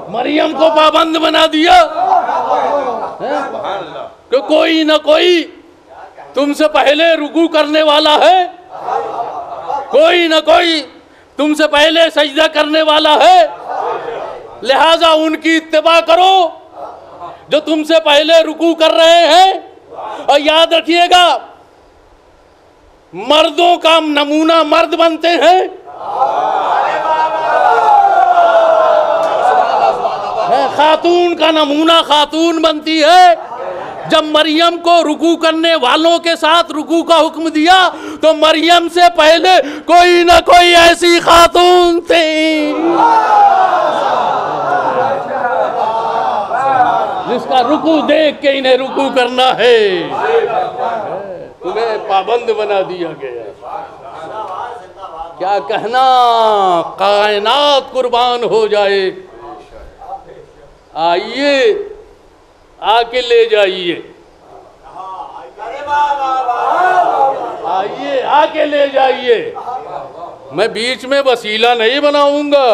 मरियम को पाबंद बना दिया कि कोई ना कोई तुमसे पहले रुकू करने वाला है, कोई ना कोई तुमसे पहले सजदा करने वाला है, लिहाजा उनकी इत्तिबा करो जो तुमसे पहले रुकू कर रहे हैं। और याद रखिएगा, मर्दों का नमूना मर्द बनते हैं, खातून का नमूना खातून बनती है। जब मरियम को रुकू करने वालों के साथ रुकू का हुक्म दिया तो मरियम से पहले कोई ना कोई ऐसी खातून थी जिसका रुकू देख के इन्हें रुकू करना है। तुम्हें पाबंद बना दिया गया। क्या कहना, कायनात कुर्बान हो जाए। आइए, आके ले जाइए, आइए आके ले जाइए। मैं बीच में वसीला नहीं बनाऊंगा।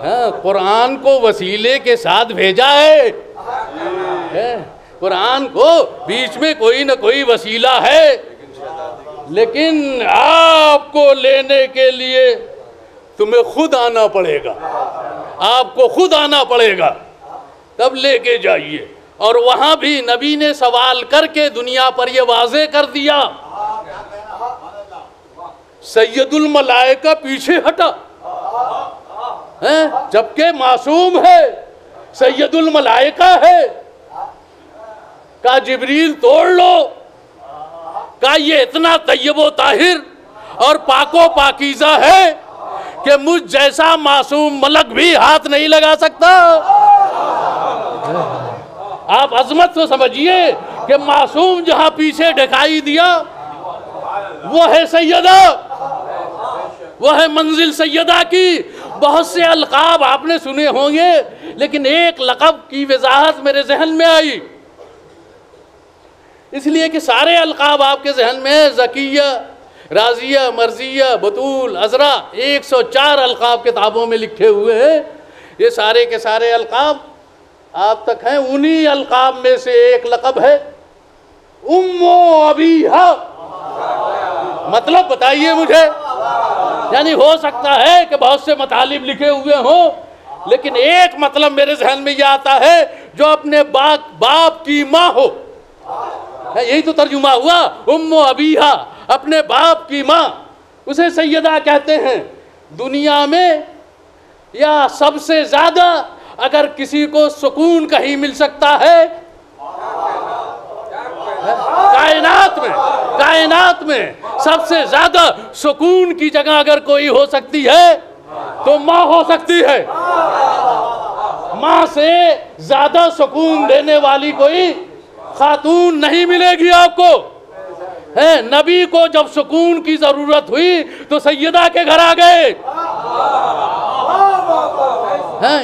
हाँ, कुरान को वसीले के साथ भेजा है। कुरान को बीच में कोई ना कोई वसीला है, लेकिन आपको लेने के लिए तुम्हें खुद आना पड़ेगा, आपको खुद आना पड़ेगा, तब लेके जाइए। और वहाँ भी नबी ने सवाल करके दुनिया पर यह वाज़े कर दिया, सैयदुल मलाइका पीछे हटा है, जबकि मासूम है, सैयदुल मलाइका है। का जिब्रील तोड़ लो, का ये इतना तय्यबो ताहिर और पाको पाकीज़ा है कि मुझ जैसा मासूम मलक भी हाथ नहीं लगा सकता। आप अजमत को समझिए कि मासूम जहां पीछे ढकाई दिया वो है सैयदा, वो है मंजिल सैयदा की। बहुत से अलकाब आपने सुने होंगे, लेकिन एक लक़ब की वजाहत मेरे जहन में आई, इसलिए कि सारे अलकाब आपके जहन में है। ज़किया, राजिया, मर्जिया, बतूल, अजरा, 104 अलकाब किताबों में लिखे हुए हैं। ये सारे के सारे अलकाब आप तक हैं। उन्हीं अलकाब में से एक लक़ब है उम्मो अबीहा। मतलब बताइए मुझे, यानी हो सकता है कि बहुत से मतालिब लिखे हुए हों, लेकिन एक मतलब मेरे जहन में यह आता है, जो अपने बाप की माँ हो, यही तो तर्जुमा हुआ, उम्मो अबीहा, अपने बाप की माँ, उसे सैयदा कहते हैं। दुनिया में या सबसे ज़्यादा अगर किसी को सुकून कहीं मिल सकता है, कायनात में सबसे ज्यादा सुकून की जगह अगर कोई हो सकती है तो माँ हो सकती है। माँ से ज्यादा सुकून देने वाली कोई खातून नहीं मिलेगी आपको। है, नबी को जब सुकून की जरूरत हुई तो सैयदा के घर आ गए।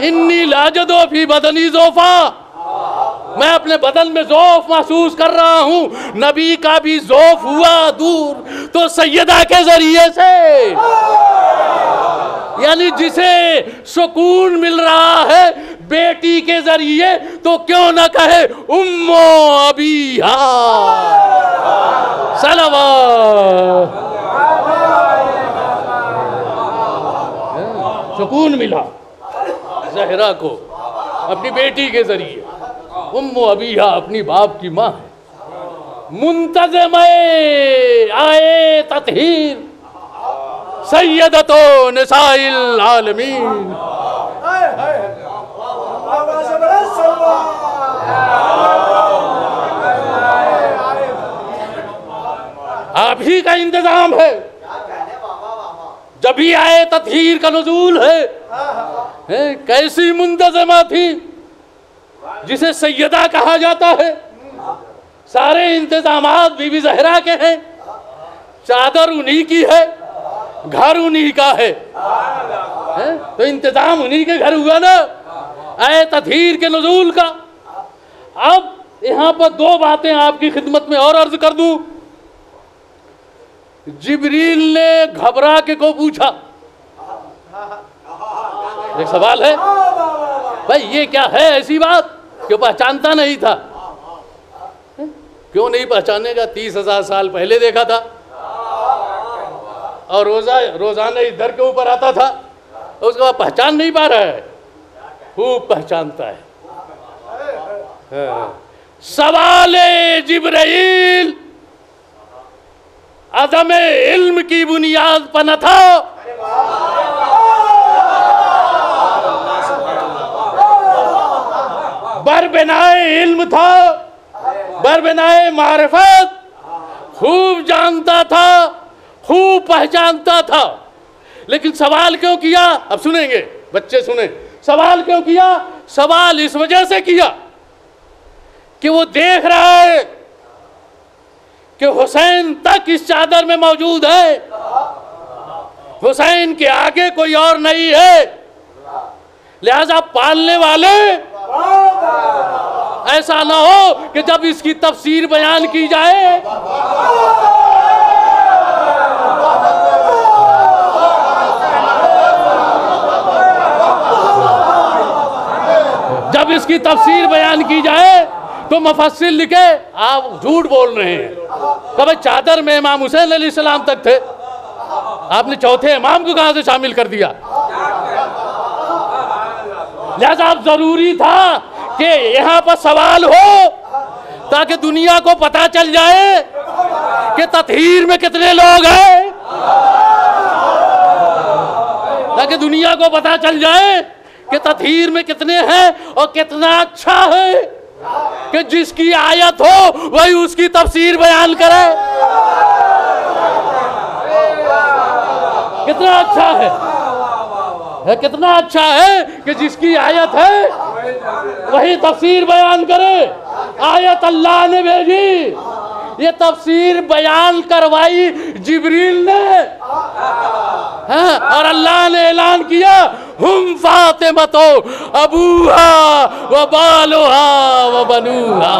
इन्नी लाजदो फी बदनी ज़ोफ़ा, मैं अपने बदन में ज़ौफ़ महसूस कर रहा हूँ। नबी का भी ज़ौफ़ हुआ दूर तो सैयदा के जरिए से, यानी जिसे सुकून मिल रहा है बेटी के जरिए, तो क्यों न कहे उम्मो अबीहा। सलावत, सुकून मिला ज़हरा को अपनी बेटी के जरिए। उम्मो अबीहा अपनी बाप की माँ है। मुंतज़िम आए तत्हीर सैयदतो निसाइल आलमीन। आप ही का इंतजाम है, जब भी आए तत्हीर का नुज़ूल है। कैसी मुंतज़िमा थी जिसे सैयदा कहा जाता है। सारे इंतजामात बीबी ज़हरा के हैं, चादर उन्हीं की है, घर उन्हीं का है, तो इंतजाम उन्हीं के घर हुआ ना, आए तत्हीर के नुज़ूल का। अब यहाँ पर दो बातें आपकी खिदमत में और अर्ज कर दूं। जिब्रील ने घबरा के को पूछा, एक सवाल है भाई, ये क्या है ऐसी बात, क्यों पहचानता नहीं था? क्यों नहीं पहचानेगा? 30,000 साल पहले देखा था और रोजाना इधर के ऊपर आता था, उसके बाद पहचान नहीं पा रहा है। खूब पहचानता है। सवाले जिब्राइल अज़म इल्म की बुनियाद पर न था, बरबनाए इल्म था, बरबनाए मारिफत। खूब जानता था, खूब पहचानता था। लेकिन सवाल क्यों किया? अब सुनेंगे, बच्चे सुने। सवाल क्यों किया? सवाल इस वजह से किया कि वो देख रहा है कि हुसैन तक इस चादर में मौजूद है, हुसैन के आगे कोई और नहीं है। लिहाजा पालने वाले ऐसा ना हो कि जब इसकी तफसीर बयान की जाए तो मुफस्सिर लिखे आप झूठ बोल रहे हैं। कभी चादर में इमाम हुसैन अलैहिस्सलाम तक थे, आपने चौथे इमाम को कहां से शामिल कर दिया? लिहाजा अब जरूरी था कि यहाँ पर सवाल हो ताकि दुनिया को पता चल जाए कि तत्हीर में कितने लोग हैं, ताकि दुनिया को पता चल जाए कि तत्हीर में कितने हैं और कितना अच्छा है कि जिसकी आयत हो वही उसकी तफसीर बयान करे। कितना अच्छा है, कितना अच्छा है कि जिसकी आयत है वही तफसीर बयान करे। आयत अल्लाह ने भेजी, ये तफसीर बयान करवाई जिब्रील ने, हाँ, और अल्लाह ने ऐलान किया हुम फातिमतो अबूहा व बालुहा व बनुहा।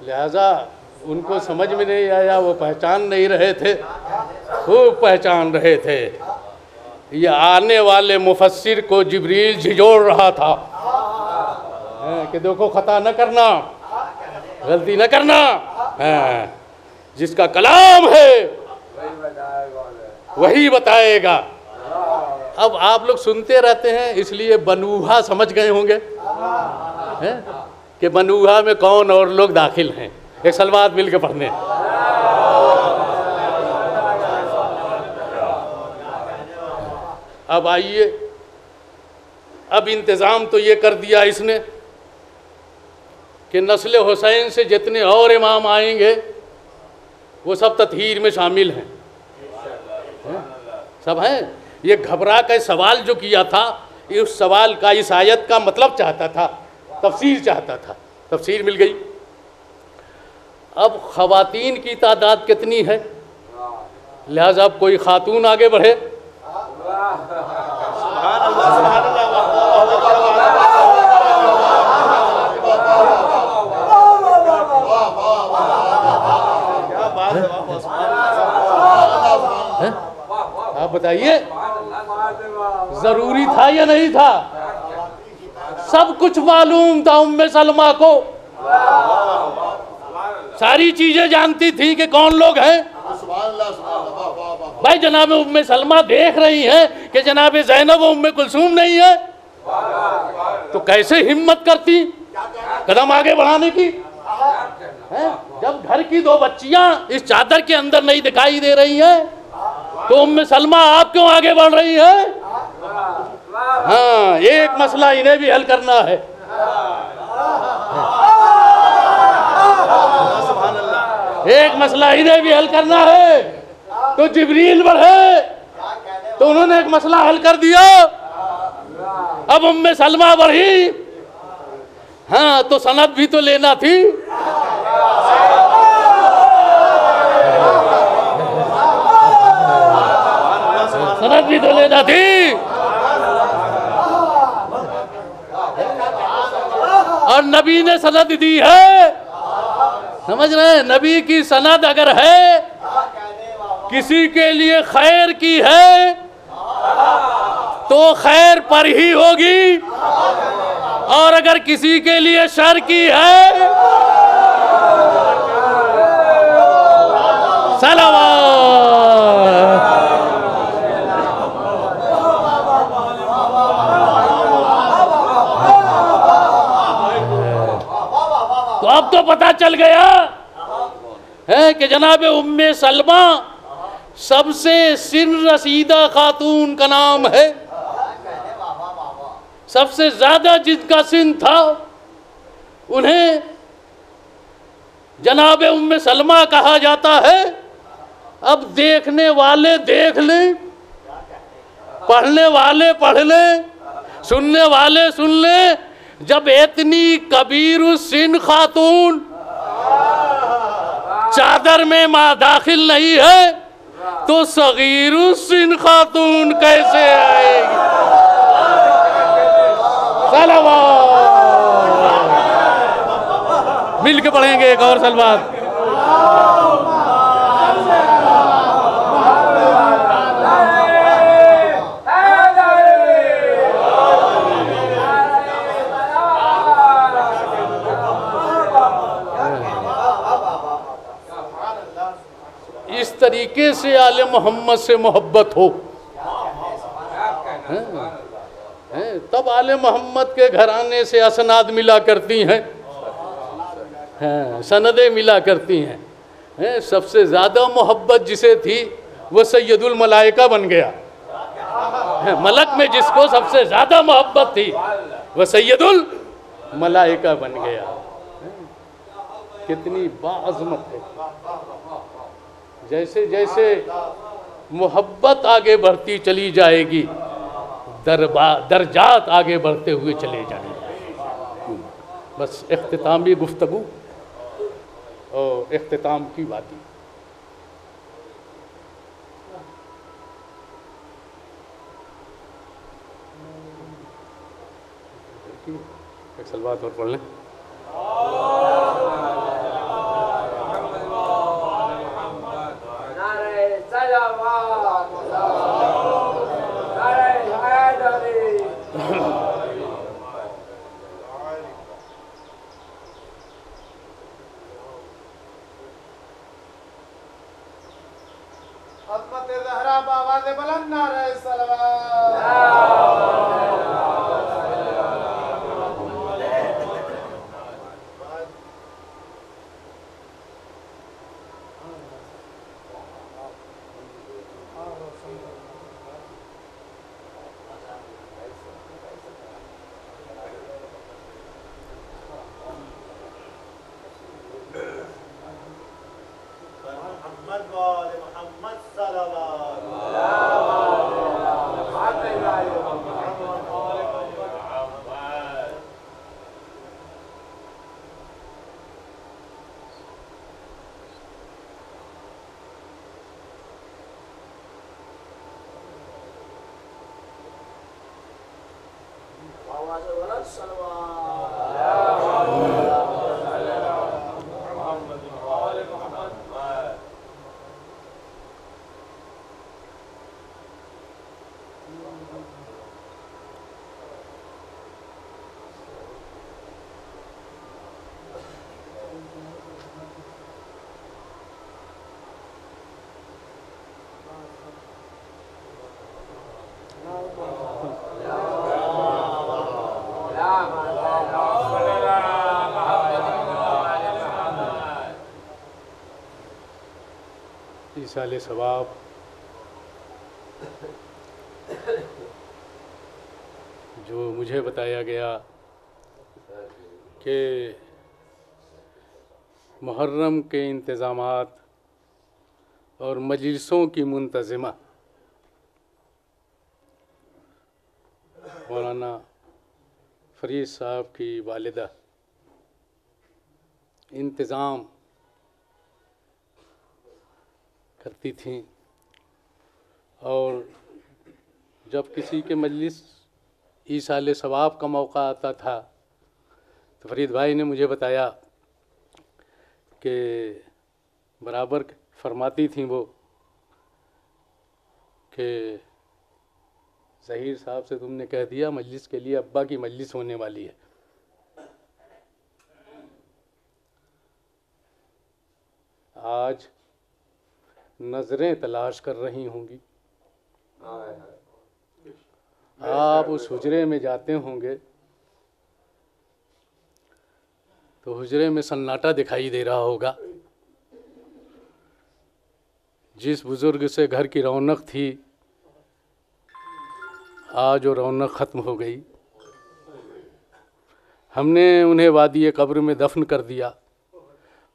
लिहाजा उनको समझ में नहीं आया, वो पहचान नहीं रहे थे, खूब पहचान रहे थे। ये आने वाले मुफस्सिर को जिब्रील झिझोड़ रहा था कि देखो खता न करना, गलती न करना, जिसका कलाम है वही बताएगा। अब आप लोग सुनते रहते हैं इसलिए बनूहा समझ गए होंगे कि बनूहा में कौन और लोग दाखिल हैं। एक सलवात मिल के पढ़ने। अब आइए, अब इंतज़ाम तो ये कर दिया इसने कि नस्ल हुसैन से जितने और इमाम आएंगे वो सब तत्हीर में शामिल हैं, सब हैं। ये घबरा कर सवाल जो किया था, इस सवाल का, इस आयत का मतलब चाहता था, तफसीर चाहता था, तफसीर मिल गई। अब ख़वातीन की तादाद कितनी है, लिहाजा अब कोई खातून आगे बढ़े। आप बताइए, जरूरी था या नहीं था? सब कुछ मालूम था उम्मे सलमा को, सारी चीजें जानती थी कि कौन लोग हैं। भाई जनाब उम्मे सलमा देख रही हैं कि जनाब ज़ैनब उम्मे कुलसूम नहीं है, तो कैसे हिम्मत करती कदम आगे बढ़ाने की? जब घर की दो बच्चियां इस चादर के अंदर नहीं दिखाई दे रही हैं, तो उम्मे सलमा आप क्यों आगे बढ़ रही है? हाँ, एक मसला इन्हें भी हल करना है। एक मसला इन्हें भी हल करना है। तो जिब्रील बढ़े तो उन्होंने एक मसला हल कर दिया। अब उम्मे सलमा बढ़ी, हाँ, तो सनद भी तो लेना थी। सनद भी तो लेना थी। और नबी ने सनद दी है, समझ रहे हैं? नबी की सनद अगर है, किसी के लिए खैर की है तो खैर पर ही होगी, और अगर किसी के लिए शर की है सलावत। तो अब तो पता चल गया है कि जनाब उम्मे सलमा सबसे सिन रसीदा खातून का नाम है, सबसे ज्यादा जिनका सिन था उन्हें जनाब उम्मे सलमा कहा जाता है। अब देखने वाले देख लें, पढ़ने वाले पढ़ लें, सुनने वाले सुन लें, जब इतनी कबीर सिन खातून चादर में मां दाखिल नहीं है तो सगीर सिन खातून कैसे आएगी? सलावत। मिल के पढ़ेंगे एक और सलवात। इस तरीके से आले मोहम्मद से मोहब्बत हो, तब आले मोहम्मद के घराने से असनाद मिला करती हैं, सनदें मिला करती हैं। सबसे ज़्यादा मोहब्बत जिसे थी वो सैयदुल मलाइका बन गया। मलक में जिसको सबसे ज़्यादा मोहब्बत थी वह सैयदुल मलाइका बन गया। कितनी बाअज़मत है। जैसे जैसे मोहब्बत आगे बढ़ती चली जाएगी, दर्जात आगे बढ़ते हुए चले जाएंगे। बस इख्तितामी गुफ्तगू और इख्तिताम की बातें। एक सलवात और पढ़ लें। ईसाले सवाब जो मुझे बताया गया कि मुहर्रम के इंतज़ामात और मजलिसों की मुंतज़िमा मौलाना फरीद साहब की वालिदा इंतज़ाम करती थीं, और जब किसी के मजलिस ईसाले सवाब का मौका आता था तो फरीद भाई ने मुझे बताया कि बराबर फरमाती थीं वो कि ज़हीर साहब से तुमने कह दिया मजलिस के लिए अब्बा की मजलिस होने वाली है। आज नज़रें तलाश कर रही होंगी, आप उस हुजरे में जाते होंगे तो हुजरे में सन्नाटा दिखाई दे रहा होगा। जिस बुज़ुर्ग से घर की रौनक थी आज वो रौनक ख़त्म हो गई। हमने उन्हें वादी कब्र में दफन कर दिया।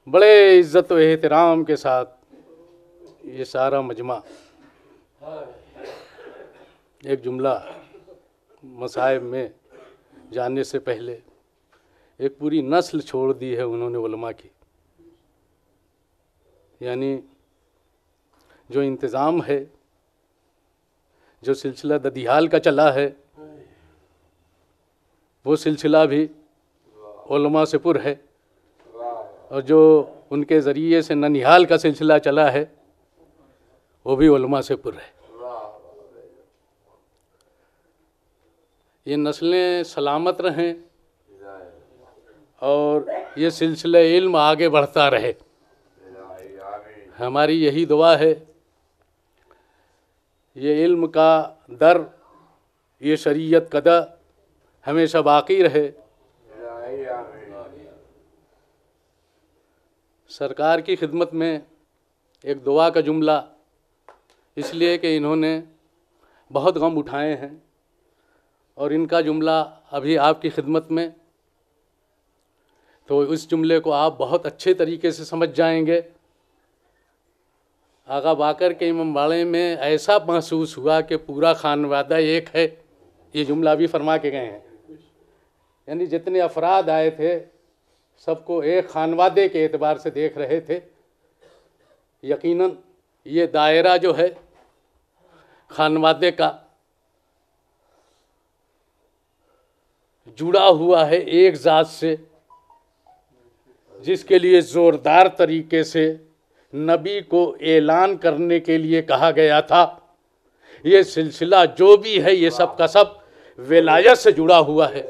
बड़े इज़्ज़त व एहतराम के साथ ये सारा मजमा एक जुमला मसाइब में जाने से पहले एक पूरी नस्ल छोड़ दी है उन्होंने उलमा की। यानी जो इंतज़ाम है, जो सिलसिला ददियाल का चला है, वो सिलसिला भी उलमा से पुर है, और जो उनके ज़रिए से ननिहाल का सिलसिला चला है वो भी उलमा से पुर है। ये नस्लें सलामत रहें और ये सिलसिला इल्म आगे बढ़ता रहे, हमारी यही दुआ है। ये इल्म का दर, ये शरीयत का दर हमेशा बाकी रहे। सरकार की खिदमत में एक दुआ का जुमला, इसलिए कि इन्होंने बहुत गम उठाए हैं, और इनका जुमला अभी आपकी खिदमत में, तो इस जुमले को आप बहुत अच्छे तरीके से समझ जाएंगे। आगा बाकर के इमामबाड़े में ऐसा महसूस हुआ कि पूरा खानवादा एक है, ये जुमला भी फरमा के गए हैं। यानी जितने अफराद आए थे सबको एक खानवादे के एतबार से देख रहे थे। यकीनन ये दायरा जो है खानवादे का जुड़ा हुआ है एक ज़ात से, जिसके लिए ज़ोरदार तरीके से नबी को ऐलान करने के लिए कहा गया था। ये सिलसिला जो भी है ये सब का सब विलायत से जुड़ा हुआ है,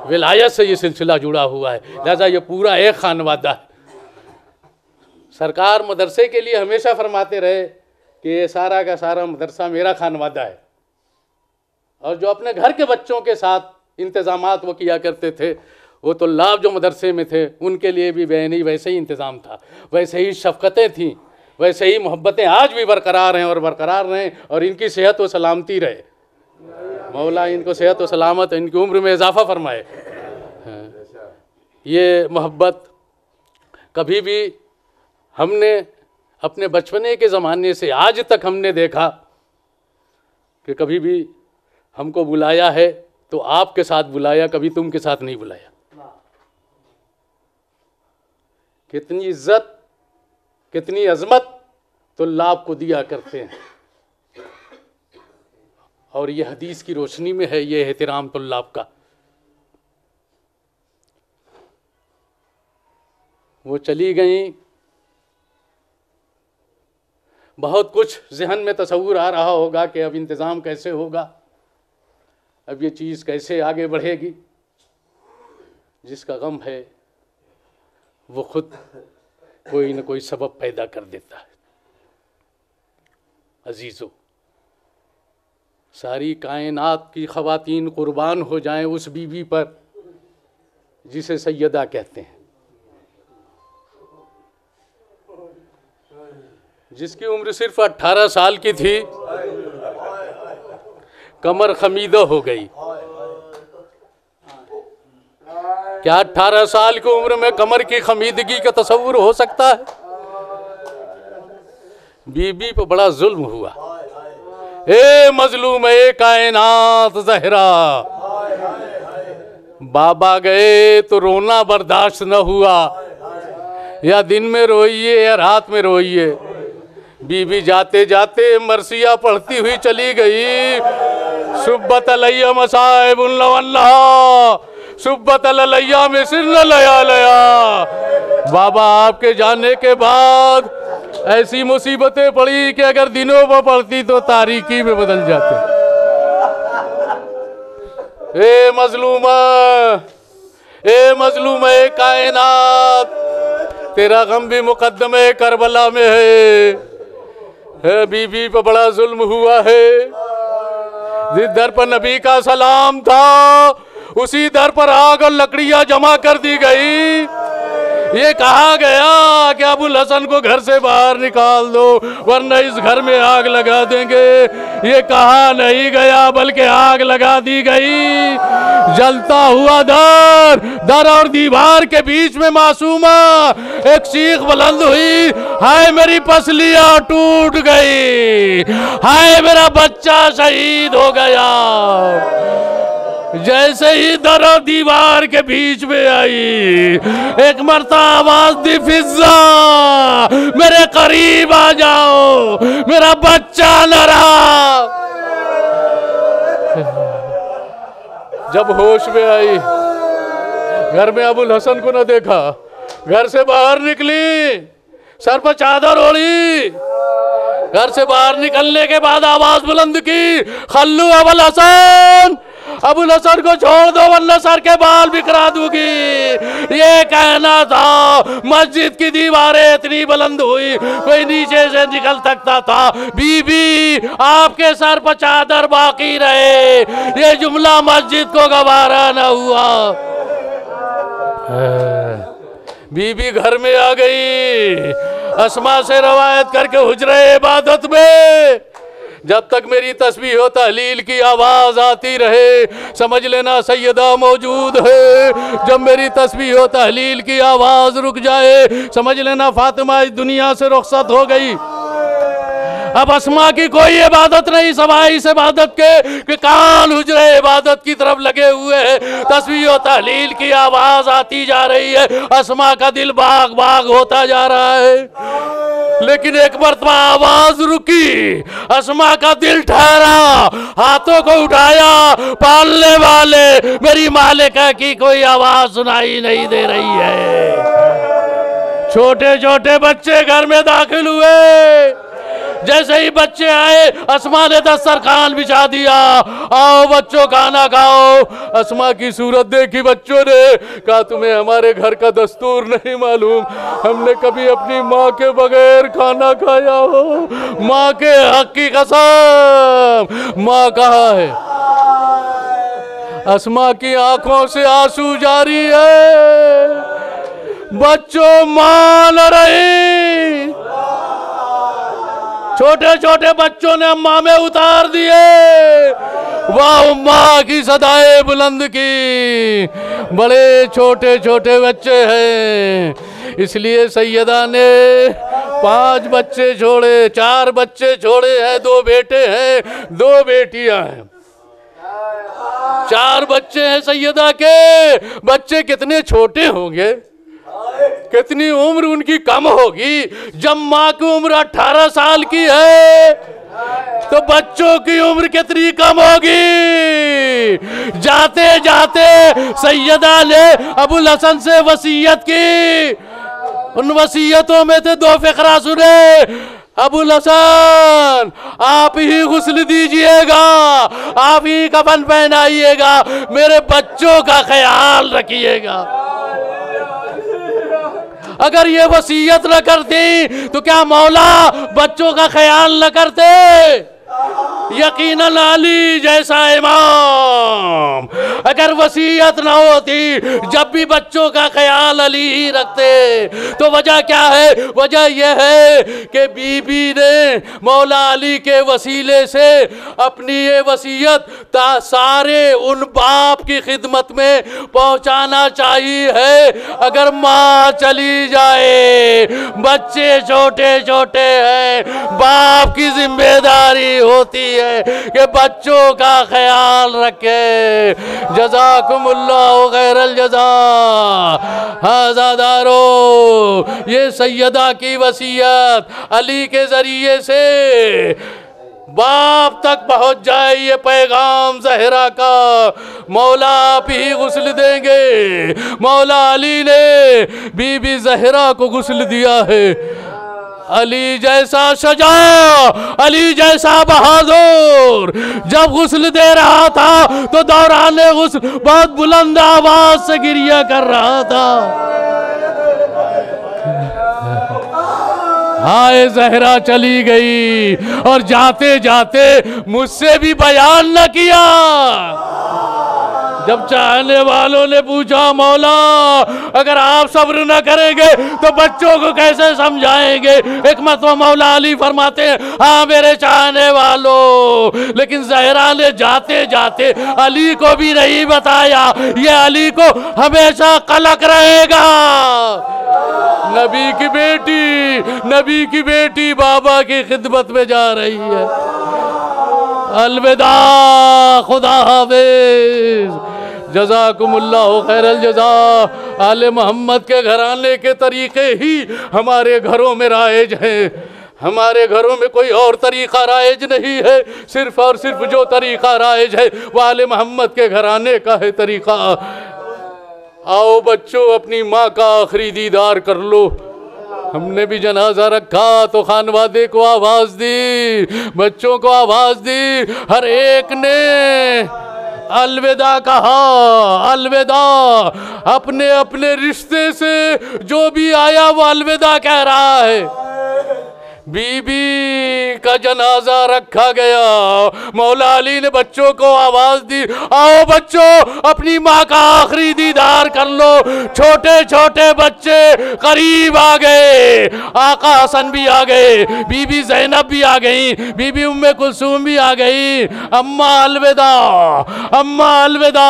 विलायत से ये सिलसिला जुड़ा हुआ है, लिहाजा ये पूरा एक खानवादा है। सरकार मदरसे के लिए हमेशा फरमाते रहे कि ये सारा का सारा मदरसा मेरा खानवादा है, और जो अपने घर के बच्चों के साथ इंतज़ामात वो किया करते थे, वो तुल्लाब जो मदरसे में थे उनके लिए भी बयानी वैसे ही इंतज़ाम था, वैसे ही शफ़क़तें थीं, वैसे ही मोहब्बतें आज भी बरकरार हैं और बरकरार रहें, और इनकी सेहत व सलामती रहे। मौला इनको सेहत व सलामत, इनकी उम्र में इजाफ़ा फरमाए। ये मोहब्बत कभी भी हमने अपने बचपने के ज़माने से आज तक हमने देखा कि कभी भी हमको बुलाया है तो आपके साथ बुलाया, कभी तुम के साथ नहीं बुलाया। कितनी इज्जत, कितनी अजमत तुल्लाब को दिया करते हैं, और ये हदीस की रोशनी में है ये एहतराम तुल्लाब का। वो चली गई, बहुत कुछ जहन में तसव्वुर आ रहा होगा कि अब इंतज़ाम कैसे होगा, अब ये चीज़ कैसे आगे बढ़ेगी। जिसका गम है वो खुद कोई न कोई सबब पैदा कर देता है। अजीज़ों, सारी कायनात की ख़वातीन कुर्बान हो जाएं उस बीवी पर जिसे सैयदा कहते हैं, जिसकी उम्र सिर्फ 18 साल की थी, कमर खमीदा हो गई। क्या 18 साल की उम्र में कमर की खमीदगी का तसव्वुर हो सकता है? बीबी पर बड़ा जुल्म हुआ। ए मजलूम ए कायनात ज़हरा, बाबा गए तो रोना बर्दाश्त न हुआ, या दिन में रोइए या रात में रोइए। बीबी जाते जाते मरसिया पढ़ती हुई चली गई। सुब्बत अलैया मसाइबुन लवन्नहा, सुब्बत अलैया में सिर न लया लया। बाबा आपके जाने के बाद ऐसी मुसीबतें पड़ी कि अगर दिनों में पड़ती तो तारीकी में बदल जाते। ए मजलूमा, ए मजलूम ए कायनात, तेरा गम भी मुकद्दमे करबला में है। बीबी पर बड़ा जुल्म हुआ है। जिस दर पर नबी का सलाम था उसी दर पर आग और लकड़ियां जमा कर दी गई। ये कहा गया कि अबुल हसन को घर से बाहर निकाल दो वरना इस घर में आग लगा देंगे। ये कहा नहीं गया बल्कि आग लगा दी गई। जलता हुआ दर और दीवार के बीच में मासूमा एक चीख बुलंद हुई, हाय मेरी पसलियां टूट गई, हाय मेरा बच्चा शहीद हो गया। जैसे ही दर और दीवार के बीच में आई, एक मरता आवाज दी, फिजा मेरे करीब आ जाओ, मेरा बच्चा न रहा। जब होश में आई, घर में अबुल हसन को न देखा, घर से बाहर निकली, सर पर चादर ओढ़ी, घर से बाहर निकलने के बाद आवाज बुलंद की, खल्लू अबुल हसन, अबुल हसन को छोड़ दो वरना सर के बाल बिखरा दूंगी। ये कहना था, मस्जिद की दीवारें इतनी बुलंद हुई कोई नीचे से निकल सकता था। बीबी आपके सर पर चादर बाकी रहे, ये जुमला मस्जिद को गवारा न हुआ। बीबी घर में आ गई, अस्मा से रवायत करके हुजरे इबादत में जब तक मेरी तस्बीह व तहलील की आवाज़ आती रहे समझ लेना सैयदा मौजूद है। जब मेरी तस्बीह व तहलील की आवाज़ रुक जाए समझ लेना फातिमा इस दुनिया से रुखसत हो गई। अब अस्मा की कोई इबादत नहीं, सवाई इस इबादत के कान हुजरे इबादत की तरफ लगे हुए हैं। तस्बीह व तहलील की आवाज़ आती जा रही है, अस्मा का दिल बाग बाग होता जा रहा है। लेकिन एक मरतबा आवाज रुकी, अस्मा का दिल ठहरा, हाथों को उठाया, पालने वाले मेरी मालिका की कोई आवाज सुनाई नहीं दे रही है। छोटे छोटे बच्चे घर में दाखिल हुए, जैसे ही बच्चे आए अस्मा ने दस्तरखान बिछा दिया, आओ बच्चों खाना खाओ। अस्मा की सूरत देखी बच्चों ने, कहा तुम्हें हमारे घर का दस्तूर नहीं मालूम, हमने कभी अपनी माँ के बगैर खाना खाया हो। माँ के हक की कसम, माँ कहाँ है? अस्मा की आंखों से आंसू जारी है, बच्चों माँ न रही। छोटे छोटे बच्चों ने अम्मा में उतार दिए, वाह अम्मा की सदाएं बुलंद की। बड़े छोटे छोटे बच्चे हैं, इसलिए सैयदा ने 5 बच्चे छोड़े, 4 बच्चे छोड़े हैं, 2 बेटे हैं, 2 बेटियां हैं। 4 बच्चे हैं सैयदा के। बच्चे कितने छोटे होंगे, कितनी उम्र उनकी कम होगी। जब माँ की उम्र 18 साल की है तो बच्चों की उम्र कितनी कम होगी। जाते जाते सैयदा ने अबुल हसन से वसीयत की, उन वसीयतों में से 2 फ़िक्रा सुने। अबुल हसन आप ही गुस्ल दीजिएगा, आप ही कफन पहनाइएगा, मेरे बच्चों का ख्याल रखिएगा। अगर ये वसीयत न करती तो क्या मौला बच्चों का ख्याल न करते? यकीनन अली जैसा इमाम अगर वसीयत न होती, जब भी बच्चों का ख्याल अली ही रखते। तो वजह क्या है? वजह यह है कि बीबी ने मौला अली के वसीले से अपनी ये वसीयत सारे उन बाप की खिदमत में पहुंचाना चाहिए है। अगर माँ चली जाए, बच्चे छोटे छोटे हैं, बाप की जिम्मेदारी होती है कि बच्चों का ख्याल रखे। जज़ाकुमुल्लाहु खैरल जज़ा। हाज़ादारो, ये सैयदा की वसीयत अली के जरिए से बाप तक पहुंच जाए ये पैगाम ज़हरा का। मौला आप ही गुस्ल देंगे। मौला अली ने बीबी ज़हरा को गुस्ल दिया है। अली जैसा शजा, अली जैसा बहादुर जब गुस्ल दे रहा था तो दौराने गुस्ल बहुत बुलंद आवाज से गिरिया कर रहा था। हाय ज़हरा चली गई और जाते जाते मुझसे भी बयान न किया। जब चाहने वालों ने पूछा मौला अगर आप सब्र न करेंगे तो बच्चों को कैसे समझाएंगे? एक मरतबा मौला अली फरमाते हैं, हाँ मेरे चाहने वालों, लेकिन ज़हरा ने जाते जाते अली को भी नहीं बताया। ये अली को हमेशा कलक रहेगा। नबी की बेटी, नबी की बेटी बाबा की खिदमत में जा रही है। अलविदा, खुदा हाफिज। जज़ाकुमुल्लाहु खैरल जज़ा। आले मोहम्मद के घराने के तरीके ही हमारे घरों में राइज हैं। हमारे घरों में कोई और तरीक़ा राइज नहीं है, सिर्फ़ और सिर्फ जो तरीक़ा राइज है वो आले मोहम्मद के घराने का है तरीक़ा। आओ बच्चों, अपनी माँ का आखिरी दीदार कर लो। हमने भी जनाजा रखा तो खानवादे को आवाज़ दी, बच्चों को आवाज़ दी, हर एक ने अलविदा कहा, अलविदा। अपने अपने रिश्ते से जो भी आया वो अलविदा कह रहा है। बीबी का जनाजा रखा गया, मौला अली ने बच्चों को आवाज दी, आओ बच्चों अपनी माँ का आखिरी दीदार कर लो। छोटे छोटे बच्चे करीब आ गए, आका हसन भी आ गए, बीबी ज़ैनब भी आ गई, बीबी उम्मे कुलसूम भी आ गई। अम्मा अलविदा, अम्मा अलविदा,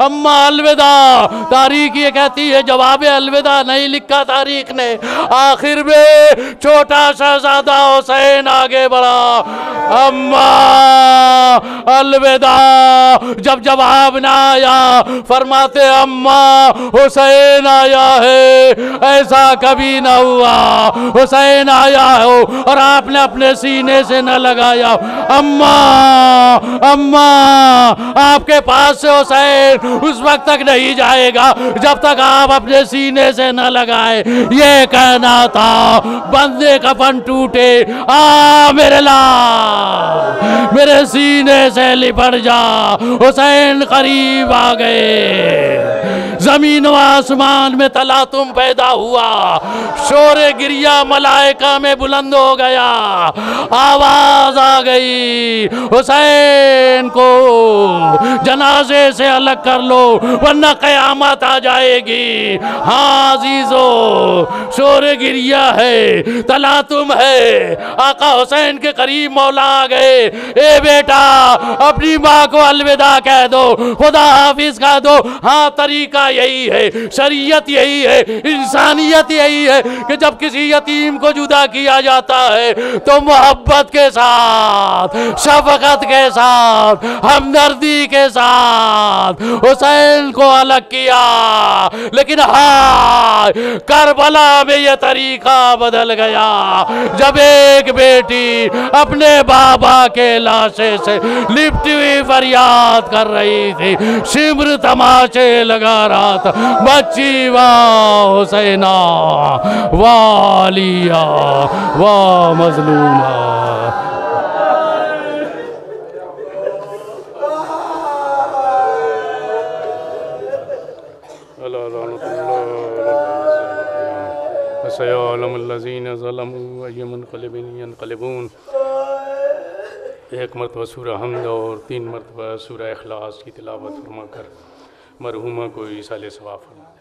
अम्मा अलविदा। तारीख ये कहती है जवाब अलविदा नहीं लिखा तारीख ने। आखिर में छोटा सा ज़्यादा हुसैन आगे बढ़ा, अम्मा अलविदा। जब जवाब ना आया फरमाते अम्मा हुसैन आया है, ऐसा कभी ना हुआ। हुसैन आया हो और आपने अपने सीने से न लगाया। अम्मा अम्मा आपके पास से हुसैन उस वक्त तक नहीं जाएगा जब तक आप अपने सीने से न लगाए। ये कहना था बंदे कफन टूटे, आ मेरे लाल मेरे सीने से लिपट जा। हुसैन करीब आ गए, जमीन व आसमान में तलातुम पैदा हुआ, शोरे गिरिया मलाइका में बुलंद हो गया, आवाज आ गई हुसैन को जनाजे से अलग कर लो वरना कयामत आ जाएगी। हाँ अजीजो, शोरे गिरिया है, तलातुम है। आका हुसैन के करीब मौला आ गए, ए बेटा अपनी माँ को अलविदा कह दो, खुदा हाफिज कह दो। हाँ तरीका यही है, शरीयत यही है, इंसानियत यही है कि जब किसी यतीम को जुदा किया जाता है तो मोहब्बत के साथ, शफकत के साथ, हमदर्दी के साथ हुसैन को अलग किया। लेकिन हाँ करबला में यह तरीका बदल गया। जब एक बेटी अपने बाबा के लाशे से लिपटी हुई फरियाद कर रही थी, शिम्र तमाचे लगा रहा था, बच्ची वाह हुसैना, वाह अलिया, वाह मजलूमा। एक मरतबा सूरह हमद और 3 मरतबा सूरह इखलास की तिलावत फरमा कर मरहुमा को ईसाले सवाब फरमा।